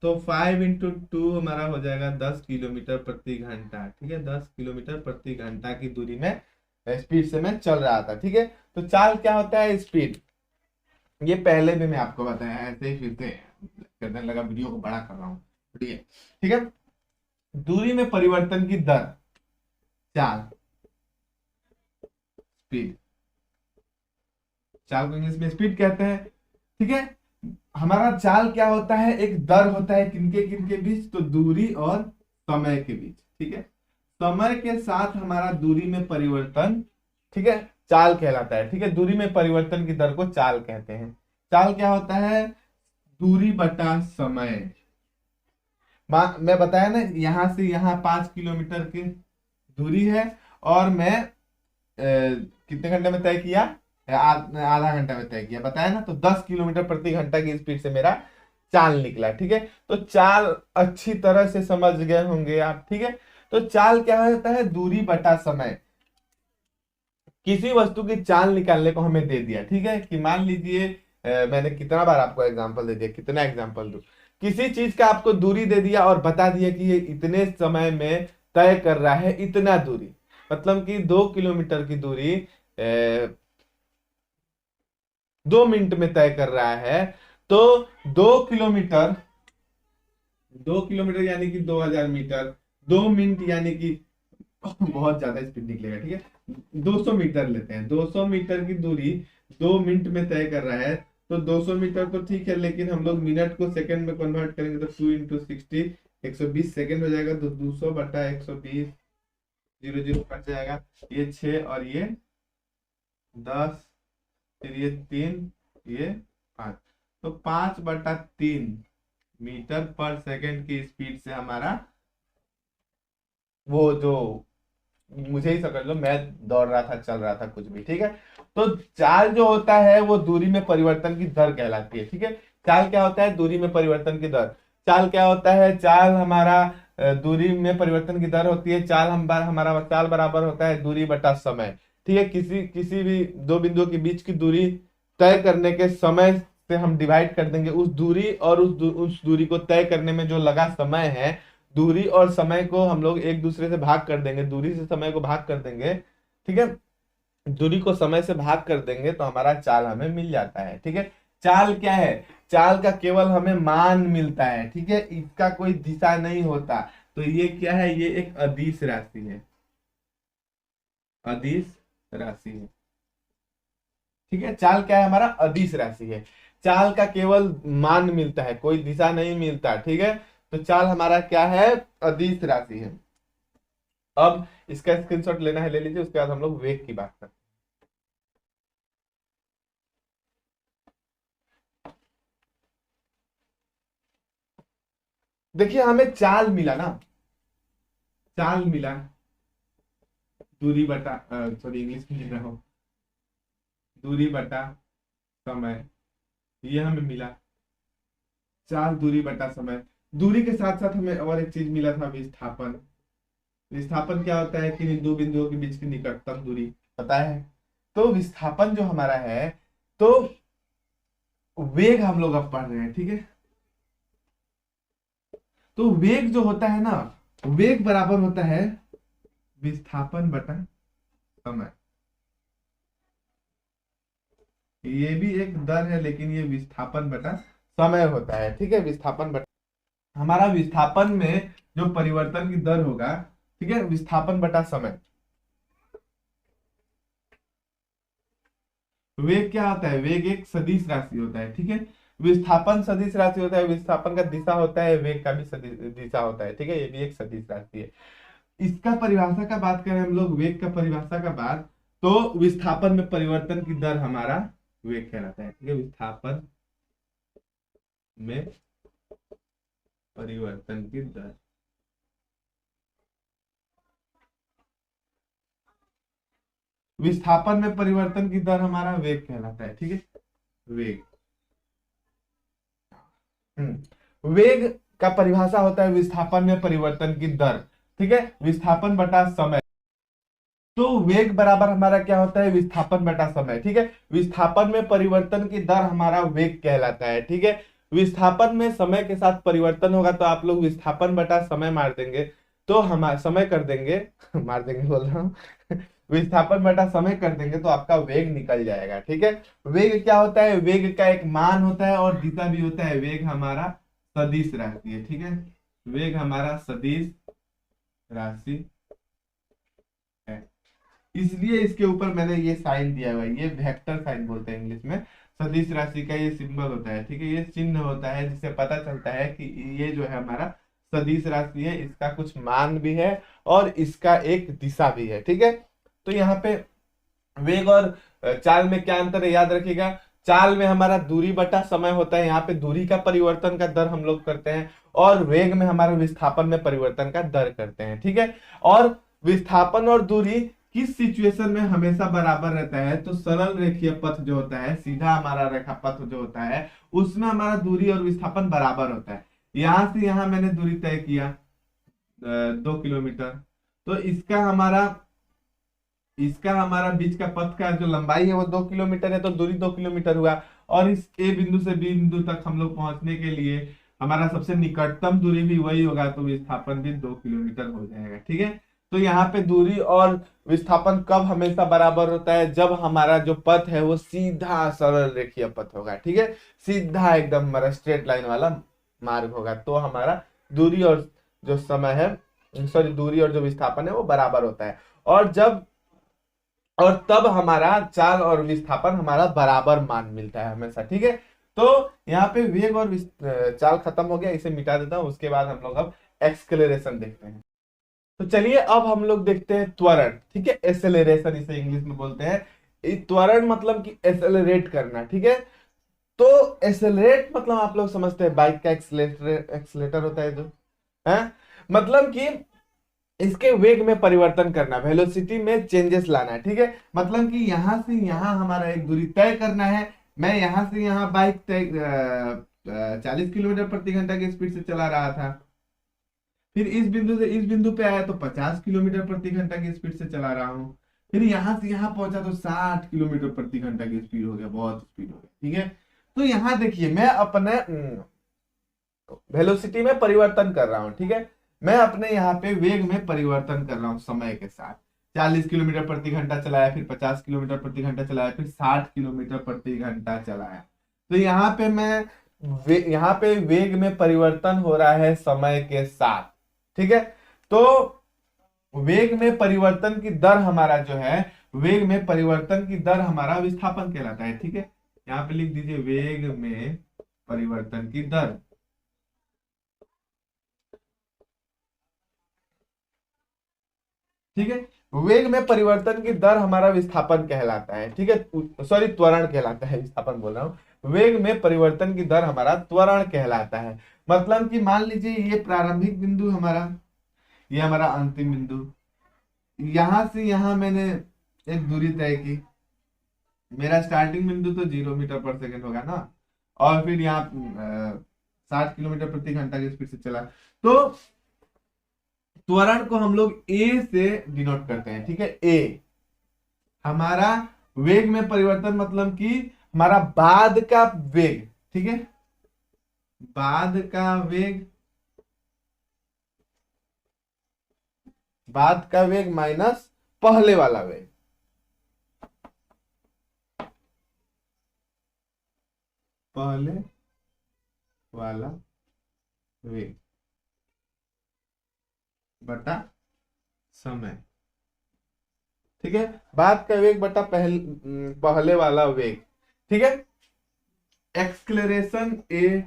तो 5 × 2 हमारा हो जाएगा 10 किलोमीटर प्रति घंटा, ठीक है। 10 किलोमीटर प्रति घंटा की दूरी में स्पीड से मैं चल रहा था, ठीक है। तो चाल क्या होता है, स्पीड, ये पहले भी मैं आपको बताया, ऐसे ही फिर से करने लगा, वीडियो को बड़ा कर रहा हूँ, ठीक है, ठीक है। दूरी में परिवर्तन की दर चाल, स्पीड, चाल को इंग्लिश में स्पीड कहते हैं, ठीक है। हमारा चाल क्या होता है, एक दर होता है किनके किनके बीच, तो दूरी और समय के बीच, ठीक है। समय के साथ हमारा दूरी में परिवर्तन, ठीक है, चाल कहलाता है, ठीक है। दूरी में परिवर्तन की दर को चाल कहते हैं। चाल क्या होता है, दूरी बटा समय। मैं बताया ना, यहां से यहाँ 5 किलोमीटर की दूरी है, और मैं कितने घंटे में तय किया, आधा घंटा में तय किया, बताया ना। तो 10 किलोमीटर प्रति घंटा की स्पीड से मेरा चाल निकला, ठीक है। तो चाल अच्छी तरह से समझ गए होंगे आप, ठीक है। तो चाल क्या होता है, दूरी बटा समय। किसी वस्तु की चाल निकालने को हमें दे दिया, ठीक है, कि मान लीजिए मैंने कितना बार आपको एग्जांपल दे दिया, कितना एग्जांपल दूं, किसी चीज का आपको दूरी दे दिया और बता दिया कि ये इतने समय में तय कर रहा है इतना दूरी, मतलब कि 2 किलोमीटर की दूरी 2 मिनट में तय कर रहा है। तो 2 किलोमीटर, 2 किलोमीटर यानी कि 2,000 मीटर, 2 मिनट यानी कि बहुत ज्यादा स्पीड निकलेगा, ठीक है। 200 मीटर लेते हैं, 200 मीटर की दूरी 2 मिनट में तय कर रहा है। तो 200 मीटर तो ठीक है, लेकिन हम लोग मिनट को सेकंड में कन्वर्ट करेंगे तो 2 × 60, 120 सेकंड हो जाएगा। तो 200/120, 0 0 कट जाएगा, ये 6 और ये 10, फिर ये 3, ये 5, तो 5/3 मीटर पर सेकंड की स्पीड से हमारा, वो जो, मुझे ही समझ लो, मैं दौड़ रहा था, चल रहा था, कुछ भी, ठीक है। तो चाल जो होता है वो दूरी में परिवर्तन की दर कहलाती है, ठीक है। चाल क्या होता है, दूरी में परिवर्तन की दर। चाल क्या होता है, चाल हमारा दूरी में परिवर्तन की दर होती है। चाल हमारा चाल बराबर होता है दूरी बटा समय, ठीक है। किसी किसी भी दो बिंदुओं के बीच की दूरी तय करने के समय से हम डिवाइड कर देंगे उस दूरी, और उस दूरी को तय करने में जो लगा समय है, दूरी और समय को हम लोग एक दूसरे से भाग कर देंगे, दूरी से समय को भाग कर देंगे, ठीक है। दूरी को समय से भाग कर देंगे तो हमारा चाल हमें मिल जाता है, ठीक है। चाल क्या है, चाल का केवल हमें मान मिलता है, ठीक है, इसका कोई दिशा नहीं होता। तो ये क्या है, ये एक अदिश राशि है, अदिश राशि है, ठीक है। चाल क्या है, हमारा अदिश राशि है। चाल का केवल मान मिलता है, कोई दिशा नहीं मिलता, ठीक है। तो चाल हमारा क्या है, अदिश राशि है। अब इसका स्क्रीनशॉट लेना है ले लीजिए, उसके बाद हम लोग वेग की बात करते हैं। देखिए हमें चाल मिला ना, चाल मिला, दूरी बटा, सॉरी इंग्लिश में लिख रहा हूँ, दूरी बटा समय, ये हमें मिला। चाल दूरी बटा समय, दूरी के साथ साथ हमें और एक चीज मिला था, विस्थापन। विस्थापन क्या होता है कि इन दो बिंदुओं के बीच की निकटतम दूरी, पता है। तो विस्थापन जो हमारा है, तो वेग हम लोग अब पढ़ रहे हैं, ठीक है। तो वेग जो होता है ना, वेग बराबर होता है विस्थापन बटा समय। ये भी एक दर है, लेकिन ये विस्थापन बटा समय होता है, ठीक है। विस्थापन बटा, हमारा विस्थापन में जो परिवर्तन की दर होगा, ठीक है, विस्थापन बटा समय। वेग क्या होता है, वेग एक सदिश राशि होता है, ठीक है। विस्थापन सदिश राशि होता है, विस्थापन का दिशा होता है, वेग का भी सदिश दिशा होता है, ठीक है। ये भी एक सदिश राशि है। इसका परिभाषा का बात करें हम लोग, वेग का परिभाषा का बात, तो विस्थापन में परिवर्तन की दर हमारा वेग कहलाता है, ठीक है। विस्थापन में परिवर्तन की दर, विस्थापन में परिवर्तन की दर हमारा वेग कहलाता है, ठीक है। वेग, वेग का परिभाषा होता है विस्थापन में परिवर्तन की दर, ठीक है, विस्थापन बटा समय। तो वेग बराबर हमारा क्या होता है, विस्थापन बटा समय, ठीक है। विस्थापन में परिवर्तन की दर हमारा वेग कहलाता है, ठीक है। विस्थापन में समय के साथ परिवर्तन होगा, तो आप लोग विस्थापन बटा समय मार देंगे, तो हम समय कर देंगे मार देंगे बोल रहा हूँ विस्थापन बटा समय कर देंगे तो आपका वेग निकल जाएगा, ठीक है। वेग क्या होता है, वेग का एक मान होता है और दिशा भी होता है। वेग हमारा सदिश राशि है, ठीक है। वेग हमारा सदिश राशि है, इसलिए इसके ऊपर मैंने ये साइन दिया हुआ है, ये वेक्टर साइन बोलते हैं इंग्लिश में। सदिश राशि का ये सिंबल होता है, ठीक है, ये चिन्ह होता है, जिससे पता चलता है कि ये जो है हमारा सदिश राशि है, इसका कुछ मान भी है और इसका एक दिशा भी है, ठीक है। तो यहाँ पे वेग और चाल में क्या अंतर है, याद रखिएगा। चाल में हमारा दूरी बटा समय होता है, यहाँ पे दूरी का परिवर्तन का दर हम लोग करते हैं, और वेग में हमारा विस्थापन में परिवर्तन का दर करते हैं, ठीक है। और विस्थापन और दूरी किस सिचुएशन में हमेशा बराबर रहता है, तो सरल रेखीय पथ जो होता है, सीधा हमारा रेखा पथ जो होता है, उसमें हमारा दूरी और विस्थापन बराबर होता है। यहां से यहां मैंने दूरी तय किया 2 किलोमीटर, तो इसका हमारा बीच का पथ का जो लंबाई है वो 2 किलोमीटर है, तो दूरी 2 किलोमीटर हुआ। और इस ए बिंदु से बी बिंदु तक हम लोग पहुंचने के लिए हमारा सबसे निकटतम दूरी भी वही होगा, तो विस्थापन भी 2 किलोमीटर हो जाएगा, ठीक है। तो यहाँ पे दूरी और विस्थापन कब हमेशा बराबर होता है, जब हमारा जो पथ है वो सीधा सरल रेखीय पथ होगा, ठीक है। सीधा एकदम हमारा स्ट्रेट लाइन वाला मार्ग होगा, तो हमारा दूरी और जो समय है, सॉरी, दूरी और जो विस्थापन है वो बराबर होता है। और तब हमारा चाल और विस्थापन हमारा बराबर मान मिलता है हमेशा, ठीक है। तो यहाँ पे वेग और चाल खत्म हो गया, इसे मिटा देता हूं। उसके बाद हम लोग अब एक्सलेरेशन देखते हैं। तो चलिए अब हम लोग देखते हैं त्वरण, ठीक है, एसेलेरेशन इसे इंग्लिश में बोलते हैं। त्वरण मतलब कि एसेलरेट करना, ठीक है। तो एसेलरेट मतलब आप लोग समझते हैं, बाइक का एक्सलेटर एक्सलेटर होता है जो है, मतलब कि इसके वेग में परिवर्तन करना, वेलोसिटी में चेंजेस लाना है, ठीक है। मतलब कि यहां से यहां हमारा एक दूरी तय करना है। मैं यहां से यहां बाइक तय 40 किलोमीटर प्रति घंटा की स्पीड से चला रहा था, फिर इस बिंदु से इस बिंदु पे आया तो 50 किलोमीटर प्रति घंटा की स्पीड से चला रहा हूँ, फिर यहां से यहां पहुंचा तो 60 किलोमीटर प्रति घंटा की स्पीड हो गया, बहुत स्पीड हो गया, ठीक है। तो यहाँ देखिए मैं अपने वेलोसिटी में परिवर्तन कर रहा हूँ, ठीक है। मैं अपने यहाँ पे वेग में परिवर्तन कर रहा हूँ समय के साथ। 40 किलोमीटर प्रति घंटा चलाया, फिर 50 किलोमीटर प्रति घंटा चलाया, फिर 60 किलोमीटर प्रति घंटा चलाया। तो यहाँ पे यहाँ पे वेग में परिवर्तन हो रहा है समय के साथ, ठीक है। तो वेग में परिवर्तन की दर हमारा जो है, वेग में परिवर्तन की दर हमारा विस्थापन कहलाता है, ठीक है। यहाँ पे लिख दीजिए वेग में परिवर्तन की दर, ठीक है। वेग में परिवर्तन की दर हमारा विस्थापन कहलाता है, ठीक है, सॉरी त्वरण कहलाता है, विस्थापन बोल रहा हूं। वेग में परिवर्तन की दर हमारा त्वरण कहलाता है। मतलब कि मान लीजिए ये प्रारंभिक बिंदु हमारा, ये हमारा अंतिम बिंदु, यहां से यहां मैंने एक दूरी तय की, मेरा स्टार्टिंग बिंदु तो 0 मीटर पर सेकेंड होगा ना, और फिर यहाँ 60 किलोमीटर प्रति घंटा की स्पीड से चला। तो त्वरण को हम लोग ए से डिनोट करते हैं, ठीक है। ए हमारा वेग में परिवर्तन, मतलब कि हमारा बाद का वेग, ठीक है, बाद का वेग, बाद का वेग माइनस पहले वाला वेग, पहले वाला वेग बटा समय, ठीक है। बाद का वेग बटा पहले वाला वेग, ठीक है। एक्सक्लेरेशन ए,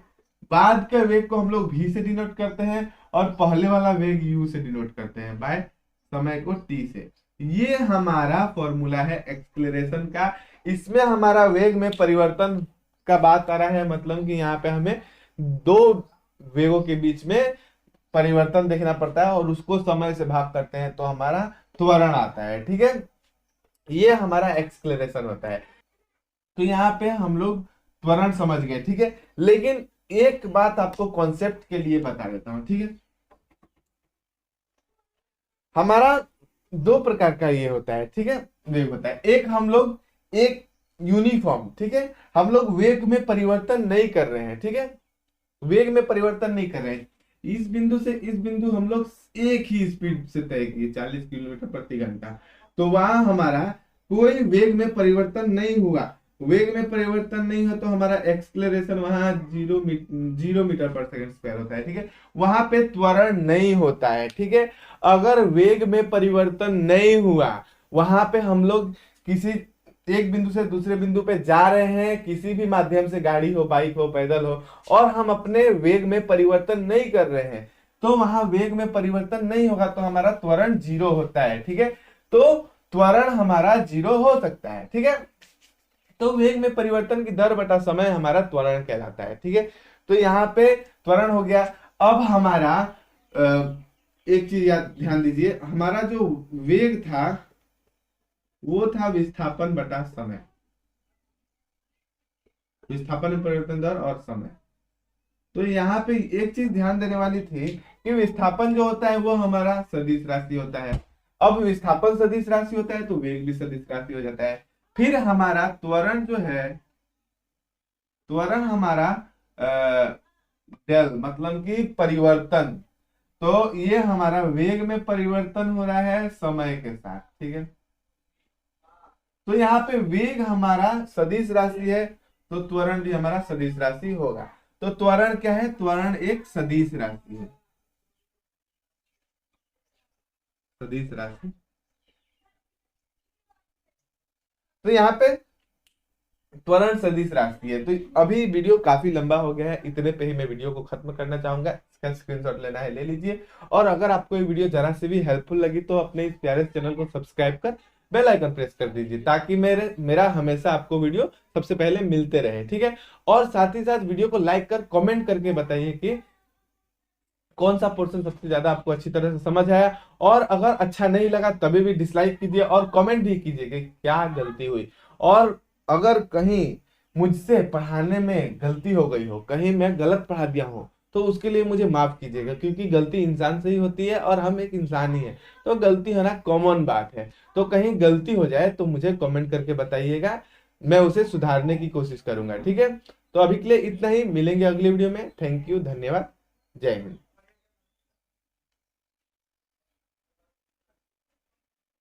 बाद का वेग को हम लोग v से डिनोट करते हैं और पहले वाला वेग u से डिनोट करते हैं बाय समय को t से। ये हमारा फॉर्मूला है एक्सक्लेरेशन का। इसमें हमारा वेग में परिवर्तन का बात आ रहा है, मतलब कि यहाँ पे हमें दो वेगों के बीच में परिवर्तन देखना पड़ता है और उसको समय से भाग करते हैं तो हमारा त्वरण आता है, ठीक है। ये हमारा एक्सक्लेरेशन होता है। तो यहाँ पे हम लोग त्वरण समझ गए, ठीक है। लेकिन एक बात आपको कॉन्सेप्ट के लिए बता देता हूं, ठीक है। हमारा दो प्रकार का ये होता है, ठीक है, वेग होता है। एक हम लोग एक यूनिफॉर्म, ठीक है, हम लोग वेग में परिवर्तन नहीं कर रहे हैं, ठीक है, वेग में परिवर्तन नहीं कर रहे हैं। इस बिंदु से इस बिंदु हम लोग एक ही स्पीड से तय किए 40 किलोमीटर प्रति घंटा, तो वहां हमारा कोई वेग में परिवर्तन नहीं हुआ। वेग में परिवर्तन नहीं हो तो हमारा एक्सलेरेशन वहां 0 मीटर पर सेकेंड स्क्वायर होता है, ठीक है। वहां पे त्वरण नहीं होता है, ठीक है। अगर वेग में परिवर्तन नहीं हुआ, वहां पे हम लोग किसी एक बिंदु से दूसरे बिंदु पे जा रहे हैं, किसी भी माध्यम से, गाड़ी हो, बाइक हो, पैदल हो, और हम अपने वेग में परिवर्तन नहीं कर रहे हैं, तो वहां वेग में परिवर्तन नहीं होगा तो हमारा त्वरण 0 होता है, ठीक है। तो त्वरण हमारा 0 हो सकता है, ठीक है। तो वेग में परिवर्तन की दर बटा समय हमारा त्वरण कहलाता है, ठीक है। तो यहाँ पे त्वरण हो गया। अब हमारा एक चीज ध्यान दीजिए, हमारा जो वेग था वो था विस्थापन बटा समय, विस्थापन में परिवर्तन दर और समय। तो यहाँ पे एक चीज ध्यान देने वाली थी कि विस्थापन जो होता है वो हमारा सदिश राशि होता है। अब विस्थापन सदिश राशि होता है तो वेग भी सदिश राशि हो जाता है। फिर हमारा त्वरण जो है, त्वरण हमारा डेल, मतलब कि परिवर्तन, तो ये हमारा वेग में परिवर्तन हो रहा है समय के साथ, ठीक है। तो यहाँ पे वेग हमारा सदिश राशि है तो त्वरण भी हमारा सदिश राशि होगा। तो त्वरण क्या है? त्वरण एक सदिश राशि है, सदिश राशि। तो यहाँ पे त्वरण सदिश राशि है। तो अभी वीडियो काफी लंबा हो गया है, इतने पे ही मैं वीडियो को खत्म करना चाहूंगा। इसका स्क्रीनशॉट लेना है ले लीजिए, और अगर आपको ये वीडियो जरा से भी हेल्पफुल लगी तो अपने इस प्यारे चैनल को सब्सक्राइब कर बेल आइकन प्रेस कर दीजिए, ताकि मेरा हमेशा आपको वीडियो सबसे पहले मिलते रहे, ठीक है। और साथ ही साथ वीडियो को लाइक कर कमेंट करके बताइए कि कौन सा पोर्शन सबसे ज्यादा आपको अच्छी तरह से समझ आया, और अगर अच्छा नहीं लगा तभी भी डिसलाइक कीजिए और कमेंट भी कीजिए कि क्या गलती हुई। और अगर कहीं मुझसे पढ़ाने में गलती हो गई हो, कहीं मैं गलत पढ़ा दिया हूं, तो उसके लिए मुझे माफ कीजिएगा, क्योंकि गलती इंसान से ही होती है और हम एक इंसान ही है, तो गलती होना कॉमन बात है। तो कहीं गलती हो जाए तो मुझे कमेंट करके बताइएगा, मैं उसे सुधारने की कोशिश करूंगा, ठीक है। तो अभी के लिए इतना ही, मिलेंगे अगले वीडियो में। थैंक यू, धन्यवाद, जय हिंद।